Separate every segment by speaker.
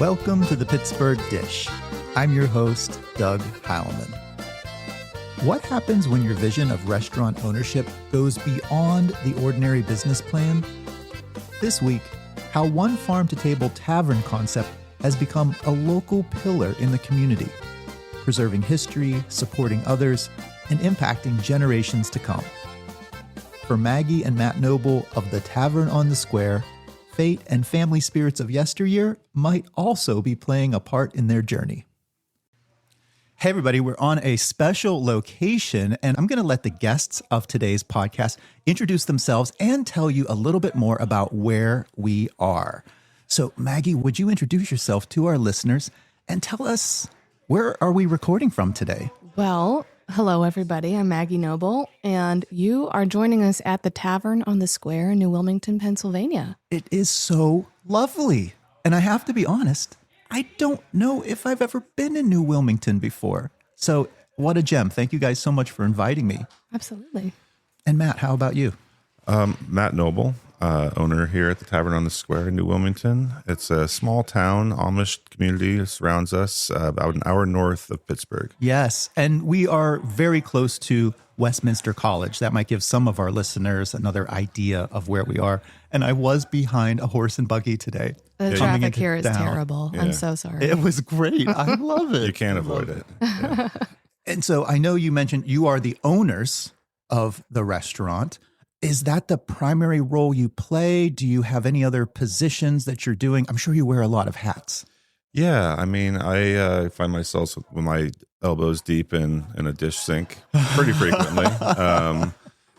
Speaker 1: Welcome to the Pittsburgh Dish. I'm your host, Doug Heilman. What happens when your vision of restaurant ownership goes beyond the ordinary business plan? This week, how one farm-to-table tavern concept has become a local pillar in the community, preserving history, supporting others, and impacting generations to come. For Maggie and Matt Noble of the Tavern on the Square, fate and family spirits of yesteryear might also be playing a part in their journey. Hey everybody, we're on a special location, and I'm going to let the guests of today's podcast introduce themselves and tell you a little bit more about where we are. So Maggie, would you introduce yourself to our listeners and tell us, where are we recording from today?
Speaker 2: Well, hello everybody, I'm Maggie Noble, and you are joining us at the Tavern on the Square in New Wilmington, Pennsylvania.
Speaker 1: It is so lovely. And I have to be honest, I don't know if I've ever been in New Wilmington before. So what a gem. Thank you guys so much for inviting me.
Speaker 2: Absolutely.
Speaker 1: And Matt, how about you?
Speaker 3: Matt Noble, owner here at the Tavern on the Square in New Wilmington. It's a small town, Amish community. It surrounds us about an hour north of Pittsburgh.
Speaker 1: Yes, and we are very close to Westminster College. That might give some of our listeners another idea of where we are. And I was behind a horse and buggy today.
Speaker 2: The traffic here is terrible. Yeah. I'm so sorry.
Speaker 1: It was great. I love it.
Speaker 3: You can't avoid it. Yeah.
Speaker 1: And so I know you mentioned you are the owners of the restaurant. Is that the primary role you play? Do you have any other positions that you're doing? I'm sure you wear a lot of hats.
Speaker 3: Yeah, I mean, I find myself with my elbows deep in a dish sink pretty frequently.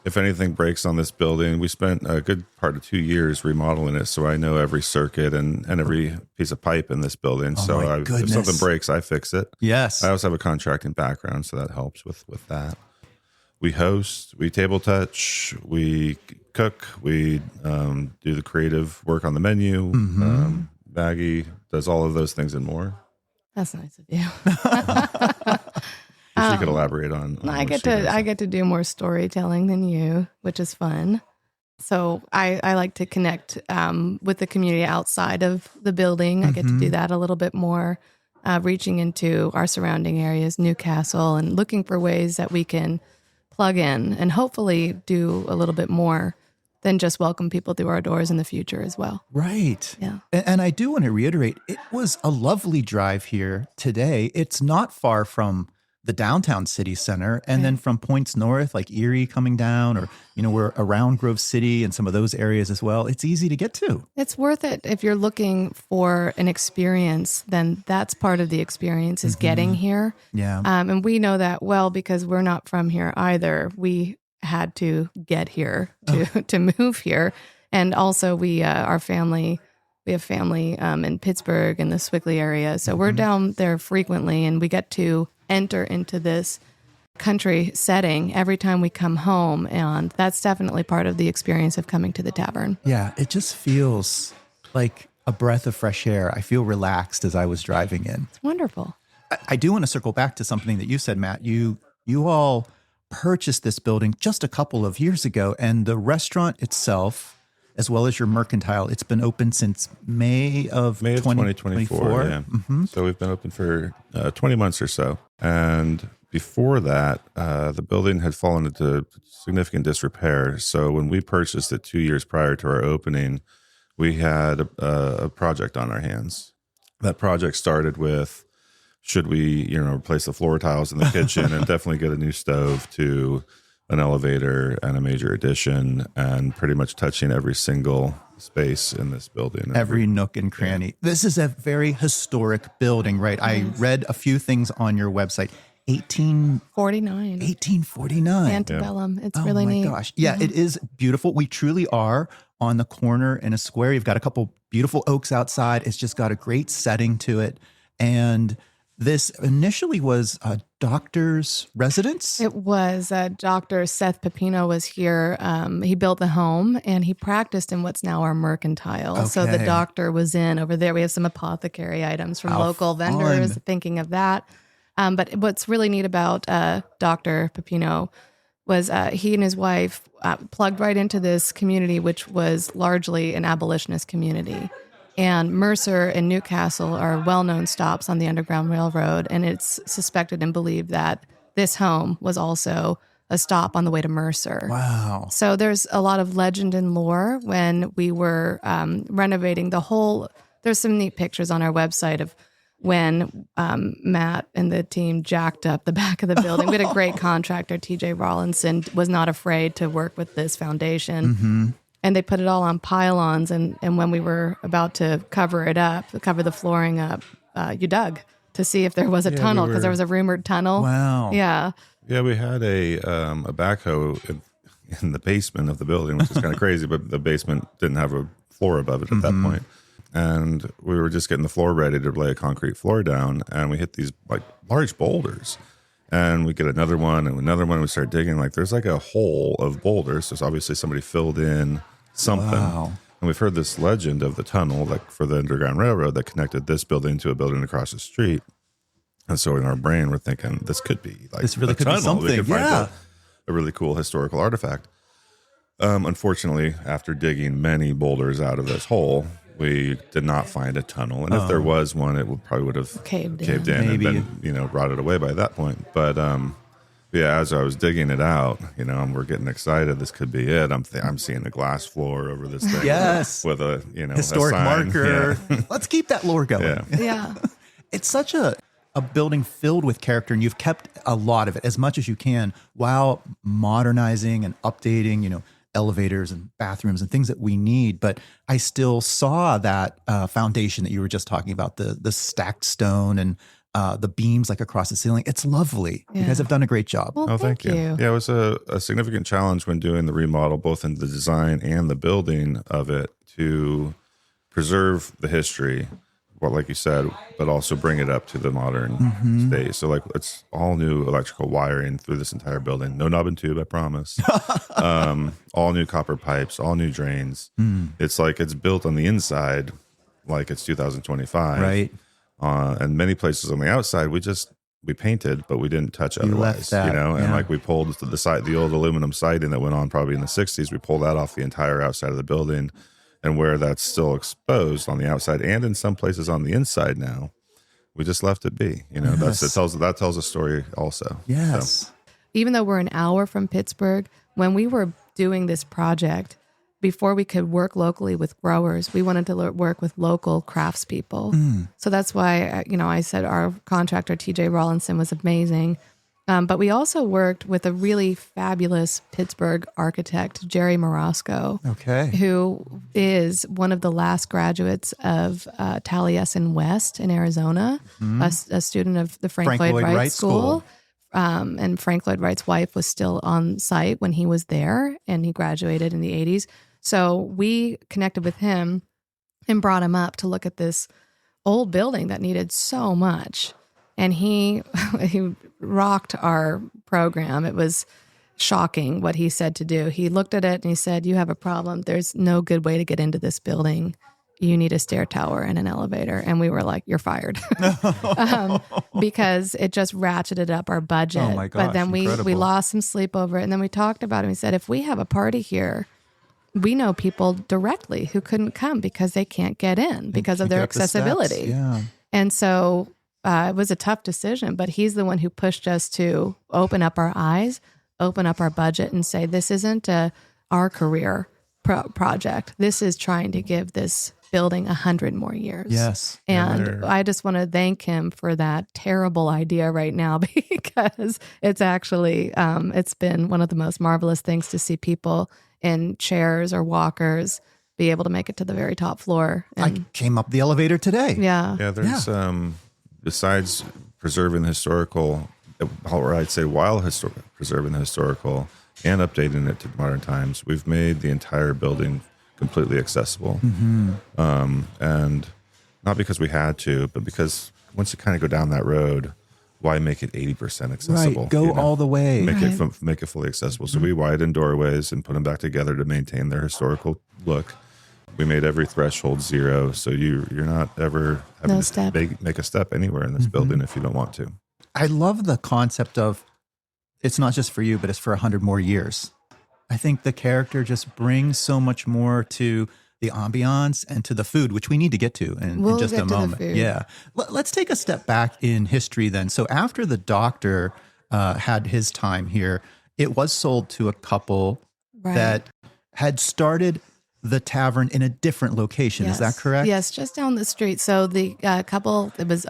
Speaker 3: If anything breaks on this building, we spent a good part of 2 years remodeling it, so I know every circuit and every piece of pipe in this building.
Speaker 1: Oh,
Speaker 3: so if something breaks, I fix it.
Speaker 1: Yes.
Speaker 3: I also have a contracting background, so that helps with that. We host, we table touch, we cook, we do the creative work on the menu.
Speaker 1: Mm-hmm.
Speaker 3: Maggie does all of those things and more.
Speaker 2: That's nice of you.
Speaker 3: She could elaborate on
Speaker 2: I get to do more storytelling than you, which is fun. So I like to connect with the community outside of the building. I get to do that a little bit more, reaching into our surrounding areas, Newcastle, and looking for ways that we can plug in and hopefully do a little bit more than just welcome people through our doors in the future as well.
Speaker 1: Right.
Speaker 2: Yeah.
Speaker 1: And I do want to reiterate, it was a lovely drive here today. It's not far from the downtown city center, and then from points north, like Erie coming down, or, we're around Grove City and some of those areas as well. It's easy to get to.
Speaker 2: It's worth it. If you're looking for an experience, then that's part of the experience is getting here.
Speaker 1: Yeah.
Speaker 2: And we know that well because we're not from here either. We had to get here to move here. And also we have family in Pittsburgh and the Swickley area. So we're down there frequently, and we get to enter into this country setting every time we come home. And that's definitely part of the experience of coming to the tavern.
Speaker 1: Yeah, it just feels like a breath of fresh air. I feel relaxed as I was driving in.
Speaker 2: It's wonderful.
Speaker 1: I do want to circle back to something that you said, Matt. You all purchased this building just a couple of years ago, and the restaurant itself, as well as your mercantile, it's been open since May of 2024.
Speaker 3: Yeah. Mm-hmm. So we've been open for 20 months or so. And before that, the building had fallen into significant disrepair. So when we purchased it 2 years prior to our opening, we had a project on our hands. That project started with, should we, replace the floor tiles in the kitchen and definitely get a new stove, to an elevator and a major addition, and pretty much touching every single space in this building.
Speaker 1: Every nook and cranny. Yeah. This is a very historic building, right? Yes. I read a few things on your website. 1849.
Speaker 2: Antebellum. It's really neat.
Speaker 1: Oh my gosh. Yeah, It is beautiful. We truly are on the corner in a square. You've got a couple beautiful oaks outside. It's just got a great setting to it. And this initially was a doctor's residence?
Speaker 2: It was. Dr. Seth Pepino was here. He built the home, and he practiced in what's now our mercantile. Okay. So the doctor was in over there. We have some apothecary items from local vendors, thinking of that. But what's really neat about Dr. Pepino was he and his wife plugged right into this community, which was largely an abolitionist community. And Mercer and Newcastle are well-known stops on the Underground Railroad, and it's suspected and believed that this home was also a stop on the way to Mercer.
Speaker 1: Wow.
Speaker 2: So there's a lot of legend and lore when we were renovating the whole. There's some neat pictures on our website of when Matt and the team jacked up the back of the building. We had a great contractor, TJ Rawlinson, was not afraid to work with this foundation. And they put it all on pylons. And when we were about to cover it up, cover the flooring up, you dug to see if there was a tunnel, because there was a rumored tunnel.
Speaker 1: Wow.
Speaker 2: Yeah.
Speaker 3: Yeah, we had a backhoe in the basement of the building, which is kind of crazy, but the basement didn't have a floor above it at that point. And we were just getting the floor ready to lay a concrete floor down, and we hit these like large boulders. And we get another one and another one. And we start digging, like there's like a hole of boulders. So obviously somebody filled in something.
Speaker 1: Wow.
Speaker 3: And we've heard this legend of the tunnel, like for the Underground Railroad, that connected this building to a building across the street. And so in our brain, we're thinking this could be like
Speaker 1: This really
Speaker 3: a
Speaker 1: could be
Speaker 3: tunnel.
Speaker 1: something.
Speaker 3: We could find
Speaker 1: Yeah.
Speaker 3: a really cool historical artifact. Unfortunately, after digging many boulders out of this hole, we did not find a tunnel. And if there was one, it probably would have
Speaker 2: Caved
Speaker 3: in
Speaker 1: Maybe.
Speaker 3: and been, rotted away by that point. But yeah, as I was digging it out, we're getting excited. This could be it. I'm seeing a glass floor over this thing.
Speaker 1: Yes.
Speaker 3: With a,
Speaker 1: Historic
Speaker 3: a sign.
Speaker 1: marker.
Speaker 3: Yeah.
Speaker 1: Let's keep that lore going.
Speaker 3: Yeah.
Speaker 2: Yeah.
Speaker 1: It's such a building filled with character, and you've kept a lot of it, as much as you can, while modernizing and updating, elevators and bathrooms and things that we need. But I still saw that foundation that you were just talking about, the stacked stone and the beams like across the ceiling. It's lovely. You guys have done a great job.
Speaker 2: Well,
Speaker 3: Oh, thank you. Yeah, it was a significant challenge when doing the remodel, both in the design and the building of it, to preserve the history, well, like you said, but also bring it up to the modern state. So like it's all new electrical wiring through this entire building. No knob and tube, I promise. All new copper pipes, all new drains. It's like it's built on the inside like it's 2025.
Speaker 1: Right.
Speaker 3: And many places on the outside, we painted, but we didn't touch
Speaker 1: You
Speaker 3: otherwise,
Speaker 1: left that,
Speaker 3: and
Speaker 1: yeah.
Speaker 3: like we pulled the old aluminum siding that went on probably in the 60s. We pulled that off the entire outside of the building, and where that's still exposed on the outside and in some places on the inside now, we just left it be. That tells a story also.
Speaker 1: Yes.
Speaker 3: So,
Speaker 2: Even though we're an hour from Pittsburgh, when we were doing this project, before we could work locally with growers, we wanted to work with local craftspeople. So that's why, I said our contractor, TJ Rawlinson, was amazing. But we also worked with a really fabulous Pittsburgh architect, Jerry Morosco, who is one of the last graduates of Taliesin West in Arizona, a student of the Frank Lloyd Wright School. And Frank Lloyd Wright's wife was still on site when he was there, and he graduated in the 80s. So we connected with him and brought him up to look at this old building that needed so much. And he rocked our program. It was shocking what he said to do. He looked at it and he said, "You have a problem. There's no good way to get into this building. You need a stair tower and an elevator." And we were like, "You're fired." Because it just ratcheted up our budget.
Speaker 1: Oh my gosh,
Speaker 2: but then we lost some sleep over it. And then we talked about it. And we said, if we have a party here, we know people directly who couldn't come because they can't get in because of their accessibility.
Speaker 1: Yeah.
Speaker 2: And so it was a tough decision, but he's the one who pushed us to open up our eyes, open up our budget, and say, this isn't our career project. This is trying to give this building 100 more years.
Speaker 1: Yes.
Speaker 2: And I just want to thank him for that terrible idea right now, because it's actually, it's been one of the most marvelous things to see people in chairs or walkers be able to make it to the very top floor. And
Speaker 1: I came up the elevator today.
Speaker 2: yeah.
Speaker 3: yeah, there's besides preserving the historical, or I'd say while preserving the historical and updating it to modern times, we've made the entire building completely accessible. And not because we had to, but because once you kind of go down that road, why make it 80% accessible?
Speaker 1: Right. Go all the way.
Speaker 3: Make it fully accessible. So we widened doorways and put them back together to maintain their historical look. We made every threshold 0, so you're not ever having
Speaker 2: No
Speaker 3: to
Speaker 2: step.
Speaker 3: make a step anywhere in this building if you don't want to.
Speaker 1: I love the concept of it's not just for you, but it's for 100 more years. I think the character just brings so much more to the ambiance and to the food, which we need to get to in
Speaker 2: We'll
Speaker 1: just
Speaker 2: get
Speaker 1: a
Speaker 2: to the
Speaker 1: moment.
Speaker 2: food.
Speaker 1: Yeah. Let's take a step back in history then. So after the doctor had his time here, it was sold to a couple
Speaker 2: Right.
Speaker 1: that had started the tavern in a different location. Is that correct?
Speaker 2: Yes, just down the street. So the couple, it was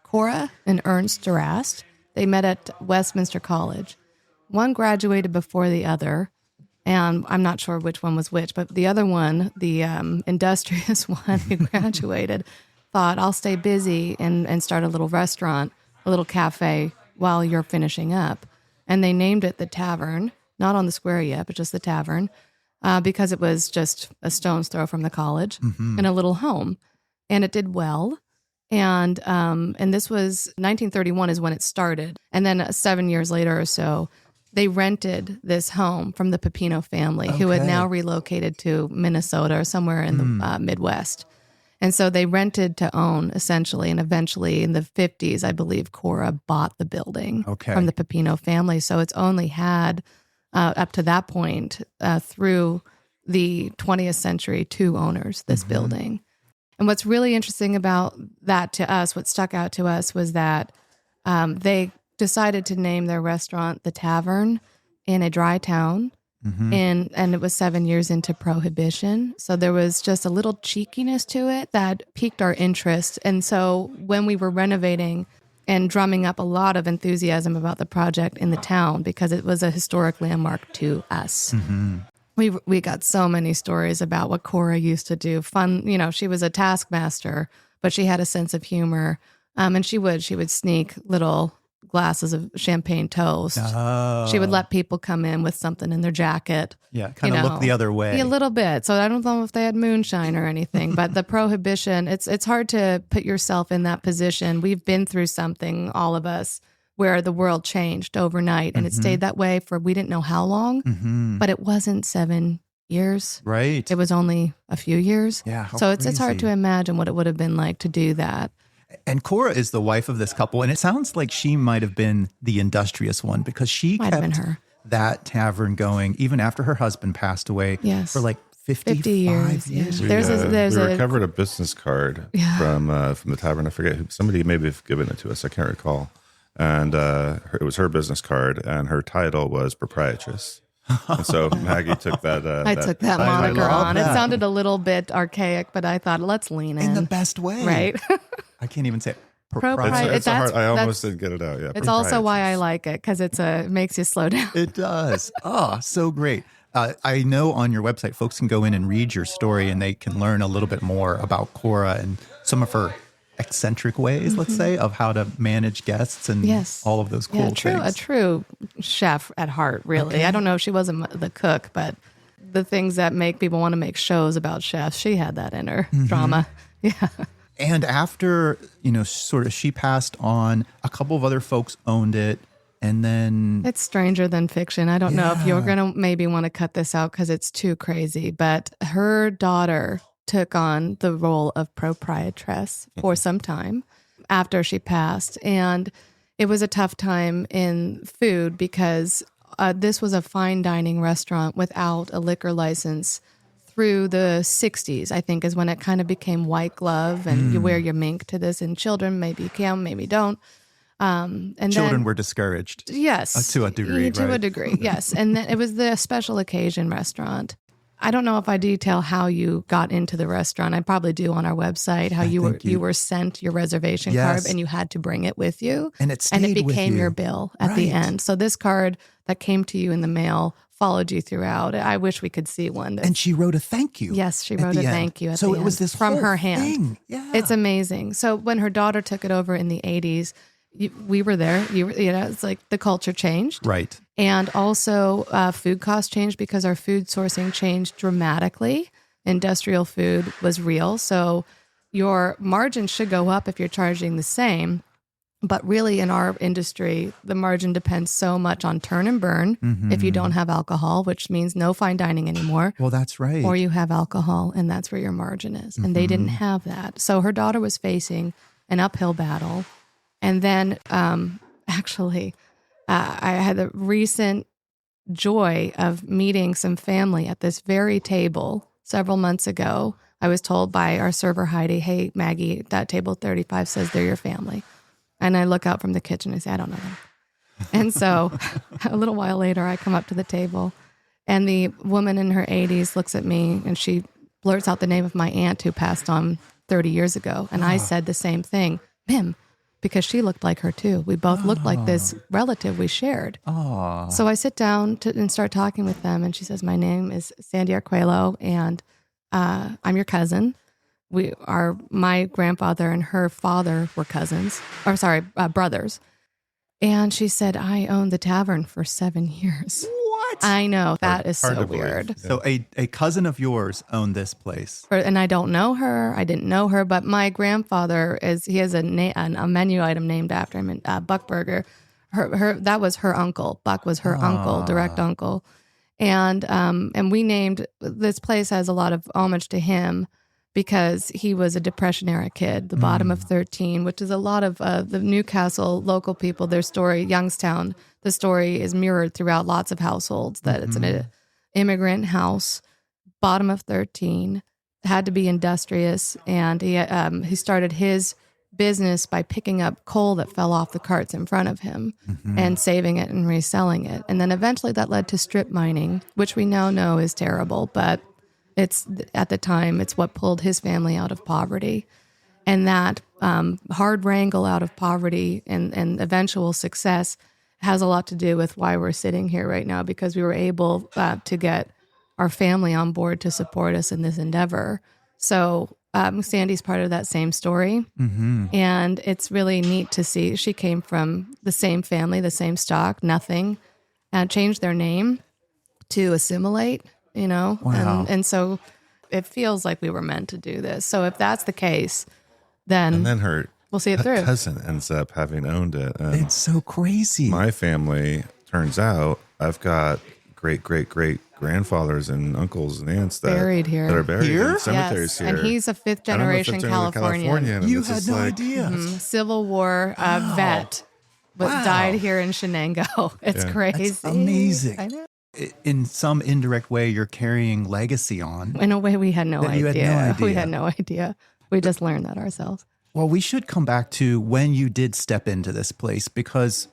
Speaker 2: Cora and Ernst Durast. They met at Westminster College. One graduated before the other, and I'm not sure which one was which, but the other one, the industrious one who graduated, thought, I'll stay busy and start a little restaurant, a little cafe while you're finishing up. And they named it the Tavern, not on the square yet, but just the Tavern, because it was just a stone's throw from the college and a little home. And it did well. And this was 1931 is when it started. And then 7 years later or so, they rented this home from the Pepino family, who had now relocated to Minnesota or somewhere in the Midwest. And so they rented to own, essentially. And eventually in the 50s, I believe, Cora bought the building from the Pepino family. So it's only had, up to that point, through the 20th century, two owners, this building. And what's really interesting about that to us, what stuck out to us, was that they decided to name their restaurant the Tavern in a dry town. And it was 7 years into Prohibition. So there was just a little cheekiness to it that piqued our interest. And so when we were renovating and drumming up a lot of enthusiasm about the project in the town, because it was a historic landmark to us, we got so many stories about what Cora used to do. Fun, she was a taskmaster, but she had a sense of humor. And she would sneak little glasses of champagne toast.
Speaker 1: Oh.
Speaker 2: She would let people come in with something in their jacket.
Speaker 1: Yeah, kind of look the other way.
Speaker 2: A little bit. So I don't know if they had moonshine or anything, but the Prohibition, it's hard to put yourself in that position. We've been through something, all of us, where the world changed overnight, and it stayed that way for we didn't know how long, but it wasn't 7 years.
Speaker 1: Right.
Speaker 2: It was only a few years.
Speaker 1: Yeah.
Speaker 2: So it's hard to imagine what it would have been like to do that.
Speaker 1: And Cora is the wife of this couple, and it sounds like she might have been the industrious one because she kept that tavern going even after her husband passed away for like 50 years.
Speaker 2: Yeah.
Speaker 3: We recovered a business card from the tavern. I forget who. Somebody maybe have given it to us. I can't recall. And it was her business card, and her title was proprietress. And so Maggie took that.
Speaker 2: I took that moniker on. It sounded a little bit archaic, but I thought, let's lean in.
Speaker 1: In the best way.
Speaker 2: Right.
Speaker 1: I can't even say it.
Speaker 3: It's hard. I almost didn't get it out. Yeah.
Speaker 2: It's also why I like it, because it makes you slow down.
Speaker 1: It does. Oh, so great. I know on your website, folks can go in and read your story, and they can learn a little bit more about Cora and some of her eccentric ways, let's say, of how to manage guests and all of those cool things.
Speaker 2: A true chef at heart, really. Okay. I don't know if she wasn't the cook, but the things that make people want to make shows about chefs, she had that in her drama. Yeah.
Speaker 1: And after, sort of she passed on, a couple of other folks owned it. And then
Speaker 2: it's stranger than fiction. I don't know if you're going to maybe want to cut this out because it's too crazy, but her daughter took on the role of proprietress for some time after she passed. And it was a tough time in food because this was a fine dining restaurant without a liquor license through the 60s, I think, is when it kind of became white glove and you wear your mink to this, and children, maybe you can, maybe don't. And
Speaker 1: children were discouraged.
Speaker 2: Yes.
Speaker 1: To a degree,
Speaker 2: To a degree, yes. And then it was the special occasion restaurant. I don't know if I detail how you got into the restaurant. I probably do on our website, how you were sent your reservation card and you had to bring it with you.
Speaker 1: And it
Speaker 2: became your bill at the end. So this card that came to you in the mail followed you throughout. I wish we could see one.
Speaker 1: And she wrote a thank you.
Speaker 2: Yes, she wrote a thank you at the end.
Speaker 1: So it was this
Speaker 2: from
Speaker 1: whole
Speaker 2: her hand.
Speaker 1: Thing. Yeah.
Speaker 2: It's amazing. So when her daughter took it over in the 80s, we were there. It's like the culture changed.
Speaker 1: Right.
Speaker 2: And also food costs changed because our food sourcing changed dramatically. Industrial food was real. So your margin should go up if you're charging the same. But really in our industry, the margin depends so much on turn and burn if you don't have alcohol, which means no fine dining anymore.
Speaker 1: Well, that's right.
Speaker 2: Or you have alcohol, and that's where your margin is. And they didn't have that. So her daughter was facing an uphill battle. And then actually, I had the recent joy of meeting some family at this very table several months ago, I was told by our server, Heidi, hey, Maggie, that table 35 says they're your family. And I look out from the kitchen and say, I don't know them. And so a little while later, I come up to the table and the woman in her 80s looks at me and she blurts out the name of my aunt who passed on 30 years ago. And I said the same thing, Mim, because she looked like her too. We both looked like this relative we shared. So I sit down and start talking with them. And she says, my name is Sandy Arquelo and I'm your cousin. My grandfather and her father were brothers. And she said, I owned the tavern for 7 years.
Speaker 1: What?
Speaker 2: I know. That is
Speaker 3: hard
Speaker 2: so
Speaker 3: to believe.
Speaker 2: weird.
Speaker 3: Yeah.
Speaker 1: So a cousin of yours owned this place.
Speaker 2: And I don't know her. I didn't know her. But my grandfather, he has a menu item named after him, Buck Burger. That was her uncle. Buck was her uncle, direct uncle. And we named, this place has a lot of homage to him because he was a Depression era kid, the bottom of 13, which is a lot of the Newcastle local people, their story, Youngstown, the story is mirrored throughout lots of households, that it's an immigrant house, bottom of 13, had to be industrious. And he started his business by picking up coal that fell off the carts in front of him and saving it and reselling it. And then eventually that led to strip mining, which we now know is terrible, but it's at the time, it's what pulled his family out of poverty. And that hard wrangle out of poverty and eventual success has a lot to do with why we're sitting here right now, because we were able to get our family on board to support us in this endeavor. So Sandy's part of that same story. And it's really neat to see. She came from the same family, the same stock, nothing, and changed their name to assimilate.
Speaker 1: Wow.
Speaker 2: And so it feels like we were meant to do this. So if that's the case, then
Speaker 3: her
Speaker 2: we'll see it through.
Speaker 3: cousin ends up having owned it. And
Speaker 1: It's so crazy.
Speaker 3: my family, turns out, I've got great grandfathers and uncles and aunts that
Speaker 2: Buried here.
Speaker 3: that are buried
Speaker 1: Here?
Speaker 3: in cemeteries here.
Speaker 2: And he's a fifth
Speaker 3: And I'm a
Speaker 2: generation Californian.
Speaker 3: and
Speaker 1: You
Speaker 3: it's
Speaker 1: had
Speaker 3: just
Speaker 1: no
Speaker 3: like,
Speaker 1: idea.
Speaker 2: Civil War vet, but
Speaker 1: Wow.
Speaker 2: died here in Shenango. It's
Speaker 3: Yeah.
Speaker 2: crazy.
Speaker 1: That's amazing.
Speaker 2: I know.
Speaker 1: In some indirect way, you're carrying legacy on.
Speaker 2: In a way, we had no
Speaker 1: That you
Speaker 2: idea.
Speaker 1: had no idea.
Speaker 2: We had no idea. We just learned that ourselves.
Speaker 1: Well, we should come back to when you did step into this place, because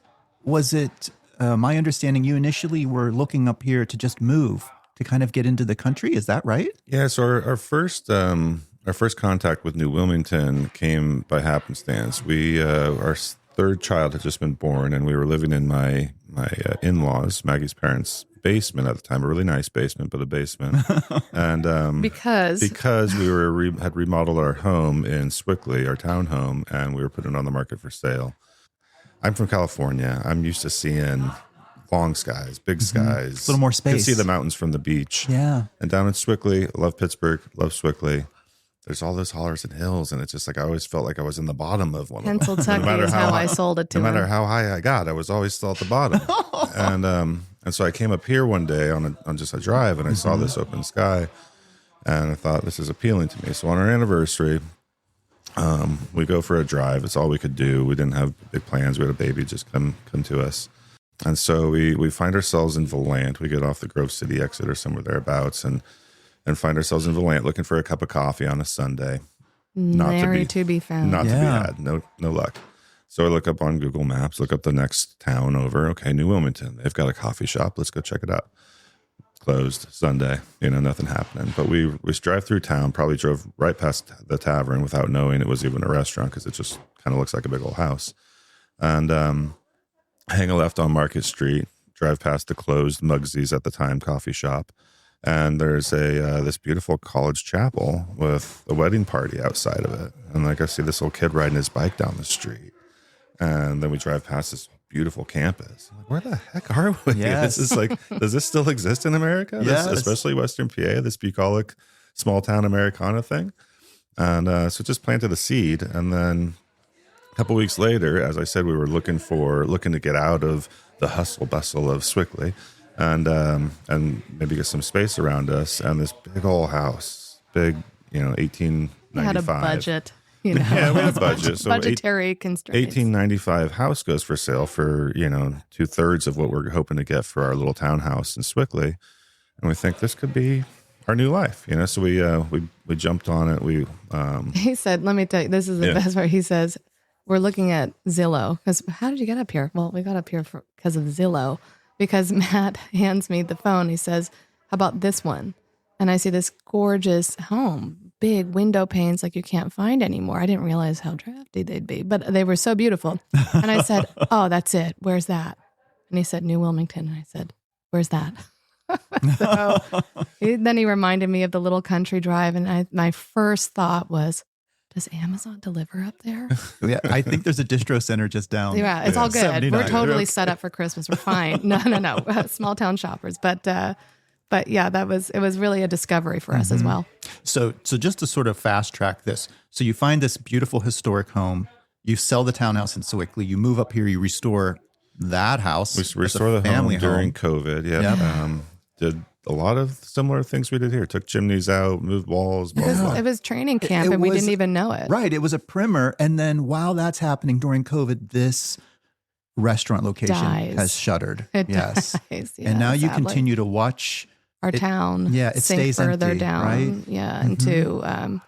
Speaker 1: was it my understanding you initially were looking up here to just move to kind of get into the country? Is that right?
Speaker 3: Yeah, so our first contact with New Wilmington came by happenstance. Our third child had just been born, and we were living in my in-laws, Maggie's parents' basement at the time, a really nice basement, but a basement. And
Speaker 2: Because
Speaker 3: we had remodeled our home in Swickley, our townhome, and we were putting it on the market for sale. I'm from California. I'm used to seeing long skies, big skies.
Speaker 1: A little more
Speaker 3: You can
Speaker 1: space.
Speaker 3: see the mountains from the beach.
Speaker 1: Yeah.
Speaker 3: And down in Swickley, I love Pittsburgh, love Swickley. There's all those hollers and hills, and it's just like I always felt like I was in the bottom of one of them.
Speaker 2: Pennsylvania is how I sold it to
Speaker 3: No
Speaker 2: him.
Speaker 3: matter how high I got, I was always still at the bottom. And so I came up here one day on just a drive, and I saw this open sky, and I thought, this is appealing to me. So on our anniversary, we go for a drive. It's all we could do. We didn't have big plans. We had a baby just come to us. And so we find ourselves in Volant. We get off the Grove City exit or somewhere thereabouts and find ourselves in Volant looking for a cup of coffee on a Sunday.
Speaker 2: Nary to be found.
Speaker 3: Not to be
Speaker 1: Yeah.
Speaker 3: had. No luck. So I look up on Google Maps, look up the next town over. Okay, New Wilmington. They've got a coffee shop. Let's go check it out. Closed Sunday. Nothing happening. But we drive through town, probably drove right past the Tavern without knowing it was even a restaurant because it just kind of looks like a big old house. And hang a left on Market Street, drive past the closed Mugsy's at the time coffee shop. And there's this beautiful college chapel with a wedding party outside of it. And I see this little kid riding his bike down the street. And then we drive past this beautiful campus. I'm like, where the heck are we?
Speaker 1: Yes.
Speaker 3: This is like, does this still exist in America?
Speaker 1: Yes.
Speaker 3: Especially Western PA, this bucolic small town Americana thing. And so just planted a seed. And then a couple weeks later, as I said, we were looking to get out of the hustle bustle of Swickley and maybe get some space around us. And this big old house, big, 1895.
Speaker 2: We had a budget.
Speaker 3: Yeah, we had a budget. So
Speaker 2: budgetary constraints.
Speaker 3: 1895 house goes for sale for 2/3 of what we're hoping to get for our little townhouse in Swickley, and we think this could be our new life, So we jumped on it.
Speaker 2: He said, let me tell you, this is the best part. He says, we're looking at Zillow. Because how did you get up here? Well, we got up here because of Zillow. Because Matt hands me the phone. He says, how about this one? And I see this gorgeous home, big window panes like you can't find anymore. I didn't realize how drafty they'd be, but they were so beautiful. And I said, oh, that's it. Where's that? And he said, New Wilmington. And I said, where's that? So then he reminded me of the little country drive. And my first thought was, does Amazon deliver up there?
Speaker 1: Yeah, I think there's a distro center just down.
Speaker 2: Yeah, it's all good.
Speaker 1: 79.
Speaker 2: We're totally set up for Christmas. We're fine. No. Small town shoppers. But yeah, it was really a discovery for us as well.
Speaker 1: So just to sort of fast track this. So you find this beautiful historic home. You sell the townhouse in Sewickley. You move up here. You restore that house.
Speaker 3: We restore the home during COVID. Yeah.
Speaker 1: Yep.
Speaker 3: Did a lot of similar things we did here. Took chimneys out, moved walls. Blah, blah.
Speaker 2: It was training camp, and we didn't even know it.
Speaker 1: Right. It was a primer. And then while that's happening during COVID, this restaurant location has shuttered.
Speaker 2: It dies.
Speaker 1: And now you continue to watch
Speaker 2: our town.
Speaker 1: Yeah, it
Speaker 2: sink
Speaker 1: stays
Speaker 2: further
Speaker 1: empty,
Speaker 2: down.
Speaker 1: right?
Speaker 2: Yeah, into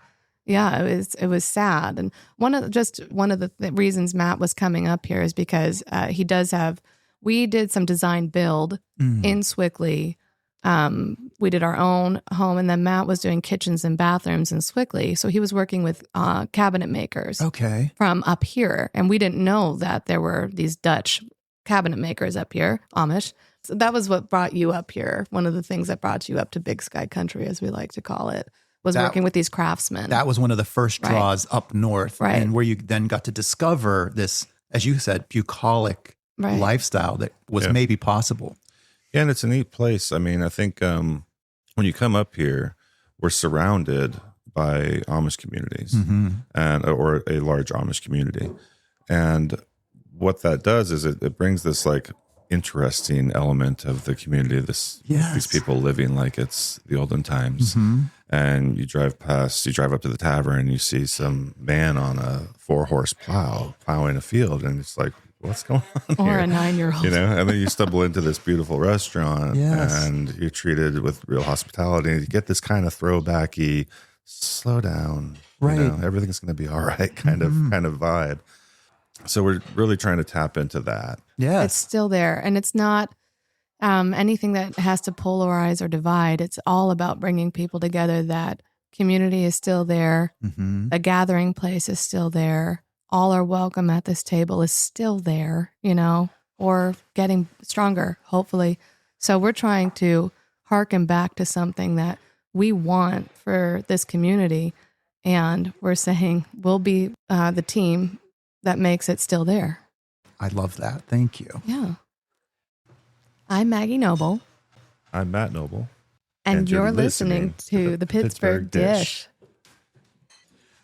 Speaker 2: it was sad. And one of the reasons Matt was coming up here is because we did some design build in Sewickley. We did our own home, and then Matt was doing kitchens and bathrooms in Sewickley. So he was working with cabinet makers from up here. And we didn't know that there were these Dutch cabinet makers up here, Amish. So that was what brought you up here. One of the things that brought you up to Big Sky Country, as we like to call it, was working with these craftsmen.
Speaker 1: That was one of the first draws up north.
Speaker 2: Right.
Speaker 1: And where you then got to discover this, as you said, bucolic lifestyle that was maybe possible.
Speaker 3: Yeah, and it's a neat place. I mean, I think when you come up here, we're surrounded by Amish communities or a large Amish community. And what that does is it brings this like interesting element of the community, these people living like it's the olden times. And you drive up to the tavern and you see some man on a 4-horse plow plowing a field, and it's like, what's going on
Speaker 2: or
Speaker 3: here?
Speaker 2: A 9-year-old,
Speaker 3: and then you stumble into this beautiful restaurant and you're treated with real hospitality, and you get this kind of throwbacky, slow down, everything's going to be all right kind of vibe. So we're really trying to tap into that.
Speaker 1: Yeah,
Speaker 2: it's still there, and it's not anything that has to polarize or divide. It's all about bringing people together. That community is still there. The gathering place is still there. All are welcome at this table is still there, or getting stronger, hopefully. So we're trying to harken back to something that we want for this community. And we're saying we'll be the team that makes it still there.
Speaker 1: I love that. Thank you.
Speaker 2: Yeah. I'm Maggie Noble.
Speaker 3: I'm Matt Noble.
Speaker 2: And you're listening to the Pittsburgh Dish.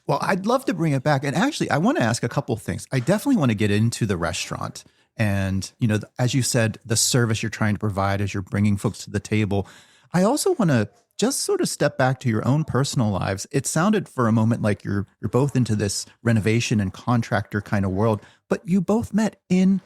Speaker 1: Well, I'd love to bring it back. And actually, I want to ask a couple of things. I definitely want to get into the restaurant. And, as you said, the service you're trying to provide as you're bringing folks to the table. I also want to just sort of step back to your own personal lives. It sounded for a moment like you're both into this renovation and contractor kind of world, but you both met in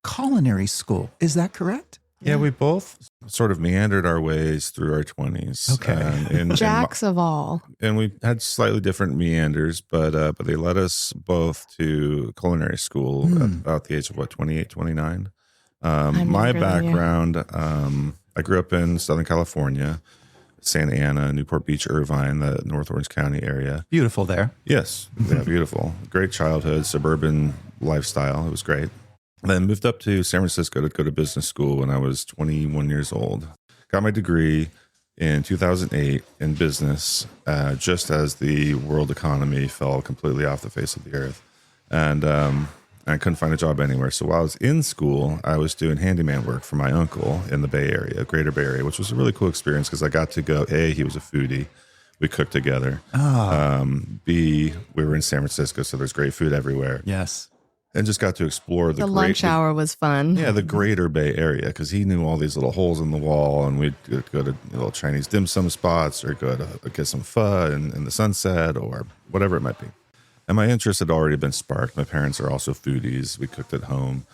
Speaker 1: culinary school. Is that correct?
Speaker 3: Yeah, we both sort of meandered our ways through our 20s.
Speaker 1: Okay.
Speaker 2: Jacks of all.
Speaker 3: And we had slightly different meanders, but they led us both to culinary school at about the age of 28, 29. My background, I grew up in Southern California, Santa Ana, Newport Beach, Irvine, the North Orange County area.
Speaker 1: Beautiful there.
Speaker 3: Yes. Yeah, beautiful. Great childhood, suburban lifestyle. It was great. Then moved up to San Francisco to go to business school when I was 21 years old. Got my degree in 2008 in business, just as the world economy fell completely off the face of the earth. And I couldn't find a job anywhere. So while I was in school, I was doing handyman work for my uncle in the Bay Area, Greater Bay Area, which was a really cool experience because I got to go, A, he was a foodie. We cooked together. B, we were in San Francisco, so there's great food everywhere.
Speaker 1: Yes.
Speaker 3: And just got to explore the
Speaker 2: lunch hour was fun.
Speaker 3: Yeah, the Greater Bay Area, because he knew all these little holes in the wall, and we'd go to little Chinese dim sum spots or go to get some pho in the sunset or whatever it might be. And my interest had already been sparked. My parents are also foodies. We cooked at home.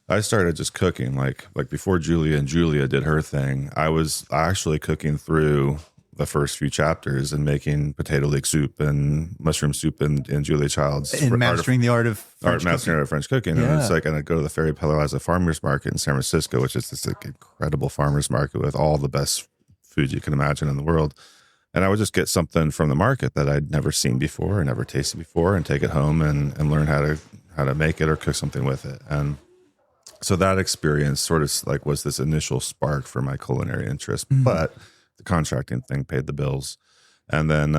Speaker 3: I started just cooking like before Julia and Julia did her thing. I was actually cooking through the first few chapters and making potato leek soup and mushroom soup in Julia Child's
Speaker 1: And mastering the art of French
Speaker 3: mastering
Speaker 1: cooking.
Speaker 3: art of French cooking.
Speaker 1: Yeah.
Speaker 3: And it's like, and I'd go to the Ferry Plaza Farmers Market in San Francisco, which is this like incredible farmers market with all the best food you can imagine in the world. And I would just get something from the market that I'd never seen before or never tasted before and take it home and learn how to make it or cook something with it. And so that experience sort of like was this initial spark for my culinary interest, but the contracting thing paid the bills. And then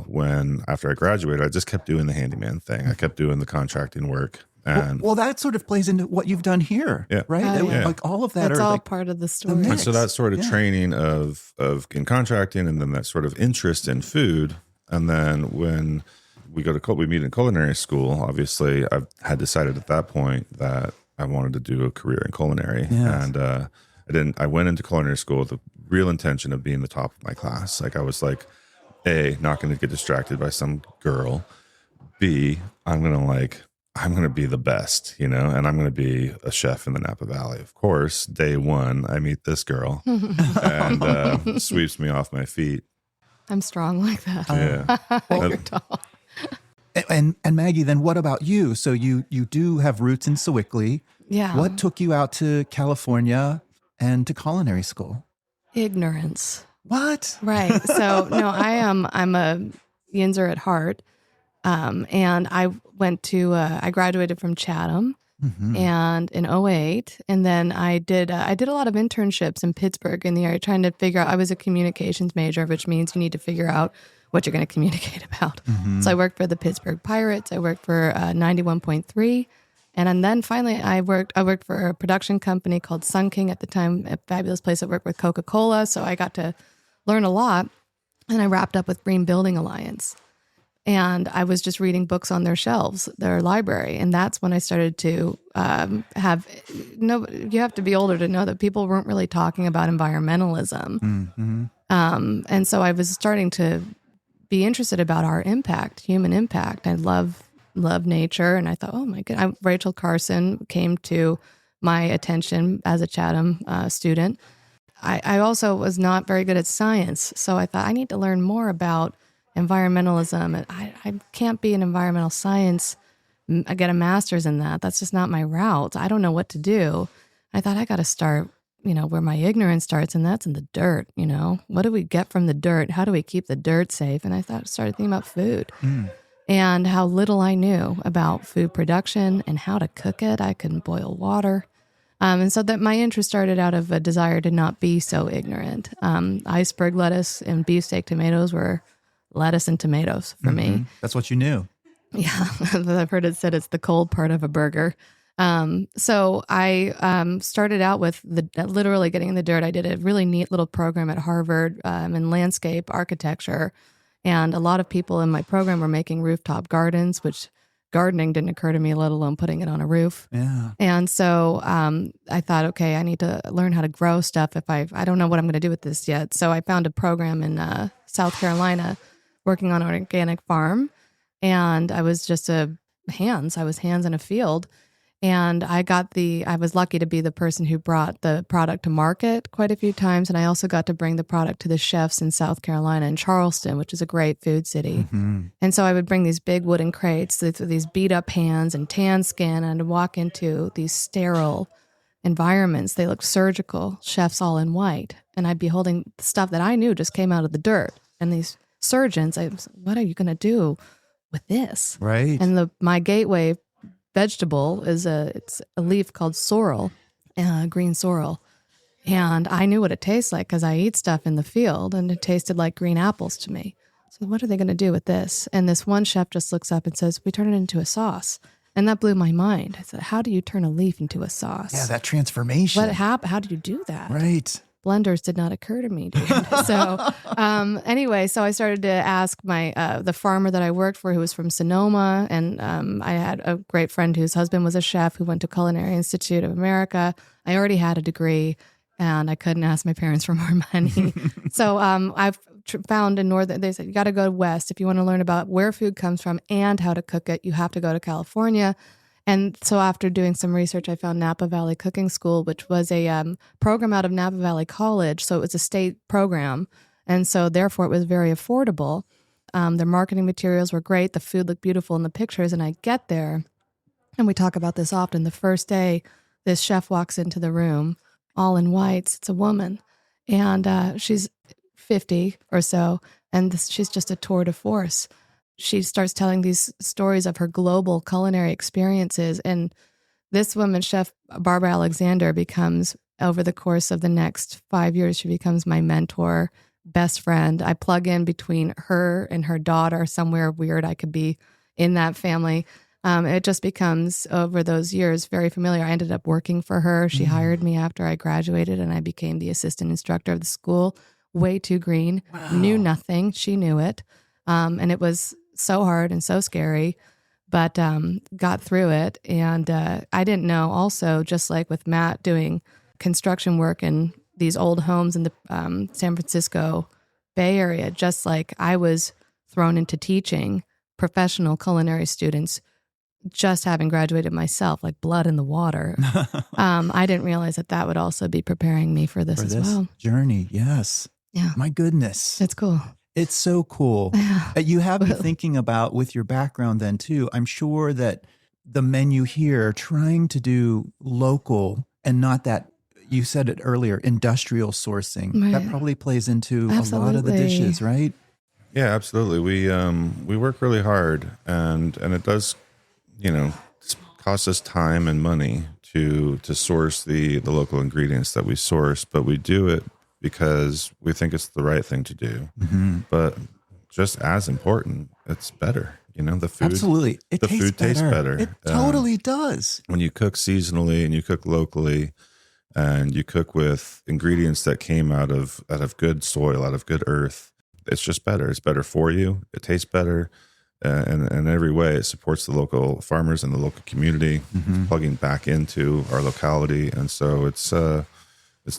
Speaker 3: when after I graduated, I just kept doing the handyman thing. I kept doing the contracting work. And
Speaker 1: Well, that sort of plays into what you've done here,
Speaker 3: Yeah.
Speaker 1: right?
Speaker 2: Yeah.
Speaker 1: Like all of that
Speaker 2: That's
Speaker 1: are
Speaker 2: all
Speaker 1: like
Speaker 2: part of the
Speaker 1: the
Speaker 2: story.
Speaker 1: mix.
Speaker 3: And so that sort of
Speaker 1: Yeah.
Speaker 3: training of in contracting, and then that sort of interest in food. And then when we meet in culinary school, obviously I had decided at that point that I wanted to do a career in culinary.
Speaker 1: Yes.
Speaker 3: And I went into culinary school with the real intention of being the top of my class. Like I was like, A, not going to get distracted by some girl. B, I'm going to be the best, and I'm going to be a chef in the Napa Valley. Of course, day one, I meet this girl and sweeps me off my feet.
Speaker 2: I'm strong like that.
Speaker 3: Yeah.
Speaker 2: You're tall.
Speaker 1: And Maggie, then what about you? So you do have roots in Sewickley.
Speaker 2: Yeah.
Speaker 1: What took you out to California and to culinary school?
Speaker 2: Ignorance.
Speaker 1: What?
Speaker 2: Right. So no, I'm a Yinzer at heart. And I I graduated from Chatham and in '08. And then I did a lot of internships in Pittsburgh in the area, trying to figure out, I was a communications major, which means you need to figure out what you're going to communicate about. So I worked for the Pittsburgh Pirates. I worked for 91.3. And then finally I worked for a production company called Sun King at the time, a fabulous place that worked with Coca-Cola. So I got to learn a lot. And I wrapped up with Green Building Alliance. And I was just reading books on their shelves, their library. And that's when I started to you have to be older to know that people weren't really talking about environmentalism. And so I was starting to be interested about our impact, human impact. I love nature. And I thought, oh my God, Rachel Carson came to my attention as a Chatham student. I also was not very good at science. So I thought I need to learn more about environmentalism. I can't be an environmental science. I get a master's in that. That's just not my route. I don't know what to do. I thought I got to start, where my ignorance starts, and that's in the dirt. What do we get from the dirt? How do we keep the dirt safe? And I started thinking about food and how little I knew about food production and how to cook it. I couldn't boil water. And so that my interest started out of a desire to not be so ignorant. Iceberg lettuce and beefsteak tomatoes were lettuce and tomatoes for me.
Speaker 1: That's what you knew.
Speaker 2: Yeah, I've heard it said it's the cold part of a burger. So I started out with literally getting in the dirt. I did a really neat little program at Harvard in landscape architecture. And a lot of people in my program were making rooftop gardens, which gardening didn't occur to me, let alone putting it on a roof.
Speaker 1: Yeah.
Speaker 2: And so I thought, okay, I need to learn how to grow stuff if I don't know what I'm going to do with this yet. So I found a program in South Carolina working on an organic farm. And I was just I was hands in a field. And I was lucky to be the person who brought the product to market quite a few times. And I also got to bring the product to the chefs in South Carolina and Charleston, which is a great food city. And so I would bring these big wooden crates with these beat up hands and tan skin, and I'd walk into these sterile environments. They looked surgical, chefs all in white. And I'd be holding stuff that I knew just came out of the dirt. And these surgeons, what are you going to do with this?
Speaker 1: Right.
Speaker 2: And my gateway vegetable it's a leaf called sorrel, green sorrel. And I knew what it tastes like because I eat stuff in the field, and it tasted like green apples to me. So what are they going to do with this? And this one chef just looks up and says, we turn it into a sauce. And that blew my mind. I said, how do you turn a leaf into a sauce?
Speaker 1: Yeah, that transformation.
Speaker 2: How do you do that?
Speaker 1: Right.
Speaker 2: Blenders did not occur to me, dude. So anyway, so I started to ask the farmer that I worked for, who was from Sonoma, and I had a great friend whose husband was a chef who went to Culinary Institute of America. I already had a degree, and I couldn't ask my parents for more money. So I've found in northern, they said, you got to go west if you want to learn about where food comes from and how to cook it. You have to go to California. And so after doing some research, I found Napa Valley Cooking School, which was a program out of Napa Valley College. So it was a state program. And so therefore it was very affordable. Their marketing materials were great. The food looked beautiful in the pictures. And I get there, and we talk about this often. The first day, this chef walks into the room, all in whites. It's a woman, and she's 50 or so, and she's just a tour de force. She starts telling these stories of her global culinary experiences, and this woman, Chef Barbara Alexander, becomes, over the course of the next 5 years, she becomes my mentor, best friend. I plug in between her and her daughter somewhere weird I could be in that family. It just becomes, over those years, very familiar. I ended up working for her. She hired me after I graduated, and I became the assistant instructor of the school. Way too green. Wow. Knew nothing. She knew it. And it was so hard and so scary, but got through it. And I didn't know also, just like with Matt doing construction work in these old homes in the San Francisco Bay Area, just like I was thrown into teaching professional culinary students, just having graduated myself, like blood in the water. I didn't realize that would also be preparing me for this well.
Speaker 1: Journey. Yes.
Speaker 2: Yeah.
Speaker 1: My goodness.
Speaker 2: It's cool.
Speaker 1: It's so cool.
Speaker 2: Yeah.
Speaker 1: You have me thinking about, with your background then too, I'm sure that the menu here, trying to do local and not that, you said it earlier, industrial sourcing,
Speaker 2: right.
Speaker 1: that probably plays into
Speaker 2: Absolutely.
Speaker 1: a lot of the dishes, right?
Speaker 3: Yeah, absolutely. We work really hard, and it does, cost us time and money to source the local ingredients that we source, but we do it because we think it's the right thing to do. Mm-hmm. But just as important, it's better. The food. Absolutely. The food tastes better.
Speaker 1: It totally does.
Speaker 3: When you cook seasonally and you cook locally and you cook with ingredients that came out of good soil, out of good earth, it's just better. It's better for you. It tastes better. And in every way, it supports the local farmers and the local community, plugging back into our locality. And so it's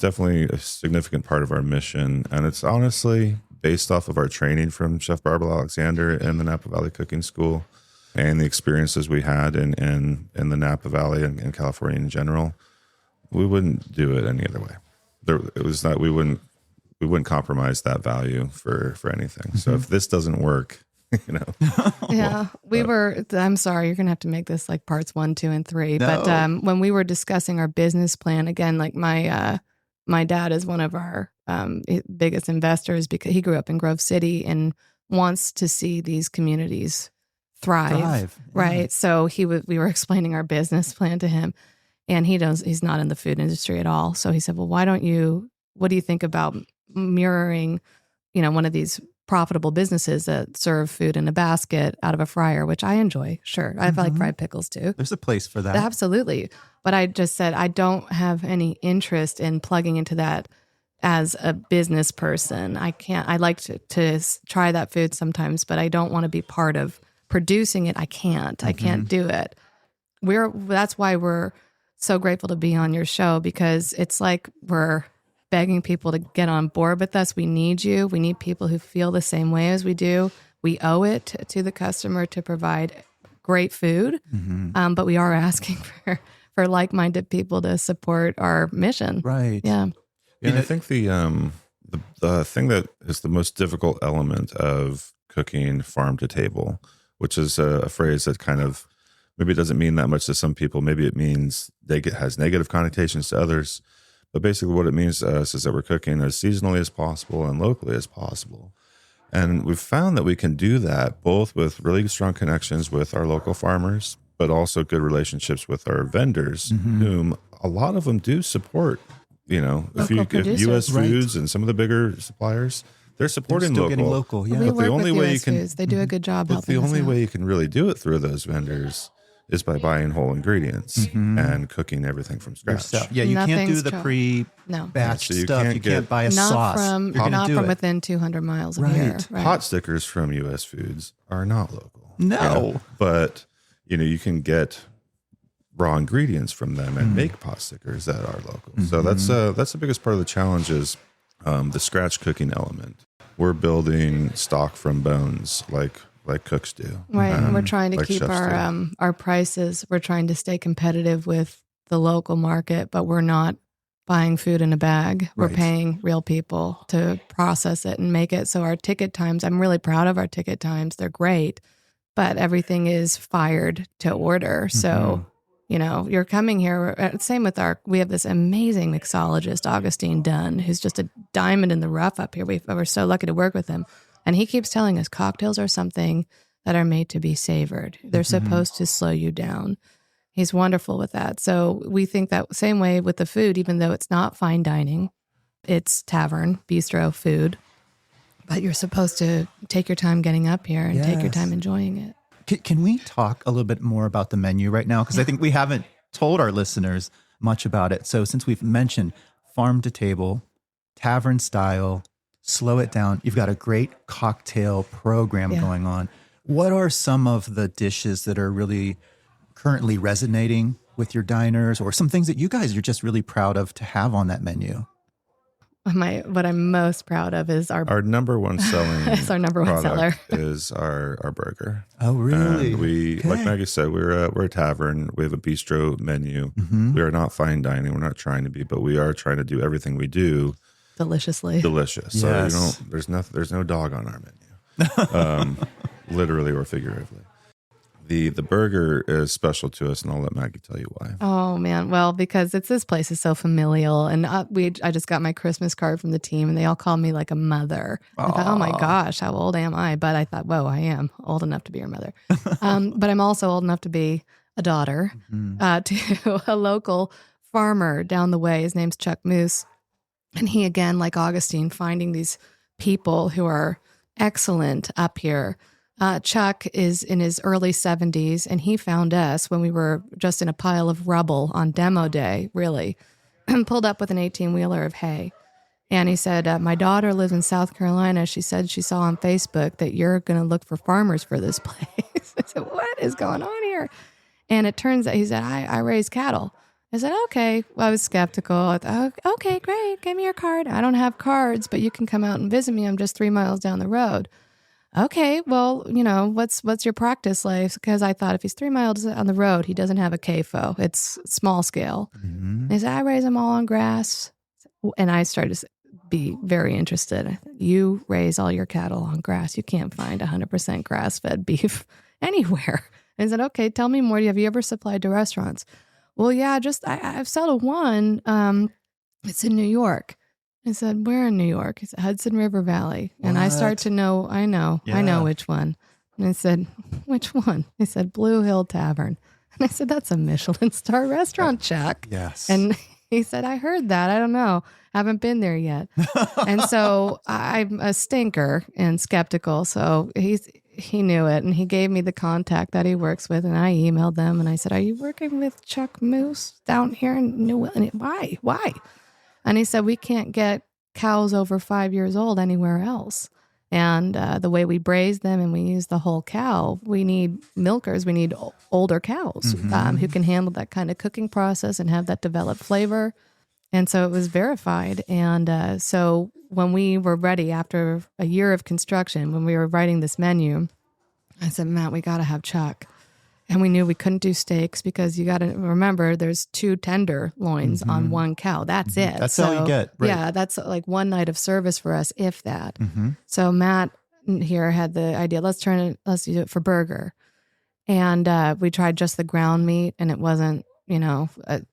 Speaker 3: definitely a significant part of our mission. And it's honestly based off of our training from Chef Barbara Alexander in the Napa Valley Cooking School and the experiences we had in the Napa Valley and in California in general. We wouldn't do it any other way. It was not, we wouldn't compromise that value for anything. So if this doesn't work,
Speaker 2: Yeah, I'm sorry, you're going to have to make this like parts 1, 2, and 3. No. But when we were discussing our business plan, again, like my dad is one of our biggest investors because he grew up in Grove City and wants to see these communities thrive. Right. Yeah. So we were explaining our business plan to him, and he's not in the food industry at all. So he said, well, what do you think about mirroring, one of these profitable businesses that serve food in a basket out of a fryer, which I enjoy. Sure. I like fried pickles too.
Speaker 1: There's a place for that.
Speaker 2: Absolutely. But I just said, I don't have any interest in plugging into that as a business person. I like to try that food sometimes, but I don't want to be part of producing it. I can't do it. That's why we're so grateful to be on your show, because it's like we're begging people to get on board with us. We need you. We need people who feel the same way as we do. We owe it to the customer to provide great food, but we are asking for like-minded people to support our mission.
Speaker 1: Right.
Speaker 2: Yeah.
Speaker 3: Yeah, I think the thing that is the most difficult element of cooking farm to table, which is a phrase that kind of maybe it doesn't mean that much to some people. Maybe it means has negative connotations to others. But basically what it means to us is that we're cooking as seasonally as possible and locally as possible. And we've found that we can do that both with really strong connections with our local farmers, but also good relationships with our vendors, whom a lot of them do support. If U.S. Foods and some of the bigger suppliers, they're supporting
Speaker 1: still
Speaker 3: local.
Speaker 1: Getting local, yeah.
Speaker 2: We
Speaker 3: but
Speaker 2: work
Speaker 3: the only
Speaker 2: with
Speaker 3: way
Speaker 2: US
Speaker 3: you can,
Speaker 2: Foods. They do a good job helping us out.
Speaker 3: The only way you can really do it through those vendors is by buying whole ingredients and cooking everything from scratch.
Speaker 1: Yeah, you can't do the pre-batch stuff. You can't buy a sauce.
Speaker 2: Not from within 200 miles of here. Right.
Speaker 3: Pot stickers from U.S. Foods are not local.
Speaker 1: No.
Speaker 3: But, you can get raw ingredients from them and make pot stickers that are local. So that's the biggest part of the challenge is the scratch cooking element. We're building stock from bones like cooks do.
Speaker 2: Right. And we're trying to keep our prices. We're trying to stay competitive with the local market, but we're not buying food in a bag. We're
Speaker 1: Right.
Speaker 2: paying real people to process it and make it. So our ticket times, I'm really proud of our ticket times. They're great, but everything is fired to order. So, you're coming here. Same with we have this amazing mixologist, Augustine Dunn, who's just a diamond in the rough up here. We're so lucky to work with him. And he keeps telling us cocktails are something that are made to be savored. They're supposed to slow you down. He's wonderful with that. So we think that same way with the food, even though it's not fine dining, it's tavern, bistro food, but you're supposed to take your time getting up here and take your
Speaker 1: Yes.
Speaker 2: time enjoying it.
Speaker 1: Can we talk a little bit more about the menu right now? Because I think we haven't told our listeners much about it. So since we've mentioned farm to table, tavern style, slow it down, you've got a great cocktail program going on. What are some of the dishes that are really currently resonating with your diners, or some things that you guys are just really proud of to have on that menu?
Speaker 2: What I'm most proud of is
Speaker 3: Our number one selling
Speaker 2: it's our number one seller.
Speaker 3: is our burger.
Speaker 1: Oh, really?
Speaker 3: And we,
Speaker 1: Okay.
Speaker 3: like Maggie said, we're a tavern. We have a bistro menu. We are not fine dining. We're not trying to be, but we are trying to do everything we do
Speaker 2: Deliciously.
Speaker 3: delicious.
Speaker 1: Yes.
Speaker 3: So there's no dog on our menu, literally or figuratively. The burger is special to us, and I'll let Maggie tell you why.
Speaker 2: Oh man, well, because this place is so familial, and I just got my Christmas card from the team, and they all call me like a mother. I thought, oh my gosh, how old am I? But I thought, whoa, I am old enough to be your mother, but I'm also old enough to be a daughter to a local farmer down the way. His name's Chuck Moose, and he, again, like Augustine, finding these people who are excellent up here. Chuck is in his early 70s, and he found us when we were just in a pile of rubble on demo day, really, and pulled up with an 18-wheeler of hay. And he said, my daughter lives in South Carolina. She said she saw on Facebook that you're going to look for farmers for this place. I said, what is going on here? And it turns out, he said, I raise cattle. I said, okay. Well, I was skeptical. I thought, okay, great. Give me your card. I don't have cards, but you can come out and visit me. I'm just 3 miles down the road. Okay, well, what's your practice like? Because I thought if he's 3 miles on the road, he doesn't have a CAFO. It's small scale. And he said, I raise them all on grass. And I started to be very interested. I thought, you raise all your cattle on grass. You can't find 100% grass-fed beef anywhere. And I said, okay, tell me more. Have you ever supplied to restaurants? Well, yeah, I've sold one. It's in New York. I said, where in New York? He said, Hudson River Valley. And I start to know, I know which one. And I said, which one? He said, Blue Hill Tavern. And I said, that's a Michelin star restaurant, Chuck.
Speaker 1: Yes.
Speaker 2: And he said, I heard that. I don't know. Haven't been there yet. And so I'm a stinker and skeptical. So he knew it. And he gave me the contact that he works with. And I emailed them and I said, are you working with Chuck Moose down here in New Wilmington? Why? And he said, we can't get cows over 5 years old anywhere else. And the way we braise them and we use the whole cow, we need milkers. We need older cows who can handle that kind of cooking process and have that developed flavor. And so it was verified. And so when we were ready after a year of construction, when we were writing this menu, I said, Matt, we got to have Chuck. And we knew we couldn't do steaks because you got to remember there's 2 tenderloins on one cow. That's it.
Speaker 1: That's all you get. Right.
Speaker 2: Yeah, that's like one night of service for us, if that. So Matt here had the idea, let's do it for burger. And we tried just the ground meat and it wasn't,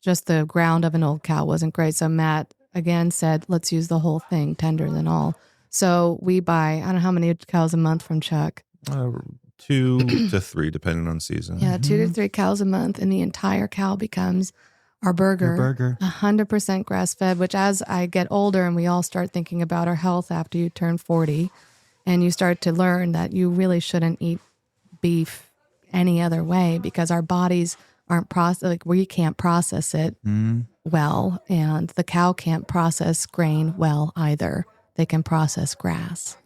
Speaker 2: just the ground of an old cow wasn't great. So Matt again said, let's use the whole thing, tenders and all. So we buy, I don't know how many cows a month from Chuck.
Speaker 3: 2 to 3, depending on season.
Speaker 2: Yeah, 2 to 3 cows a month, and the entire cow becomes our burger.
Speaker 1: Your burger.
Speaker 2: 100% grass-fed, which as I get older and we all start thinking about our health after you turn 40, and you start to learn that you really shouldn't eat beef any other way because our bodies aren't we can't process it well, and the cow can't process grain well either. They can process grass.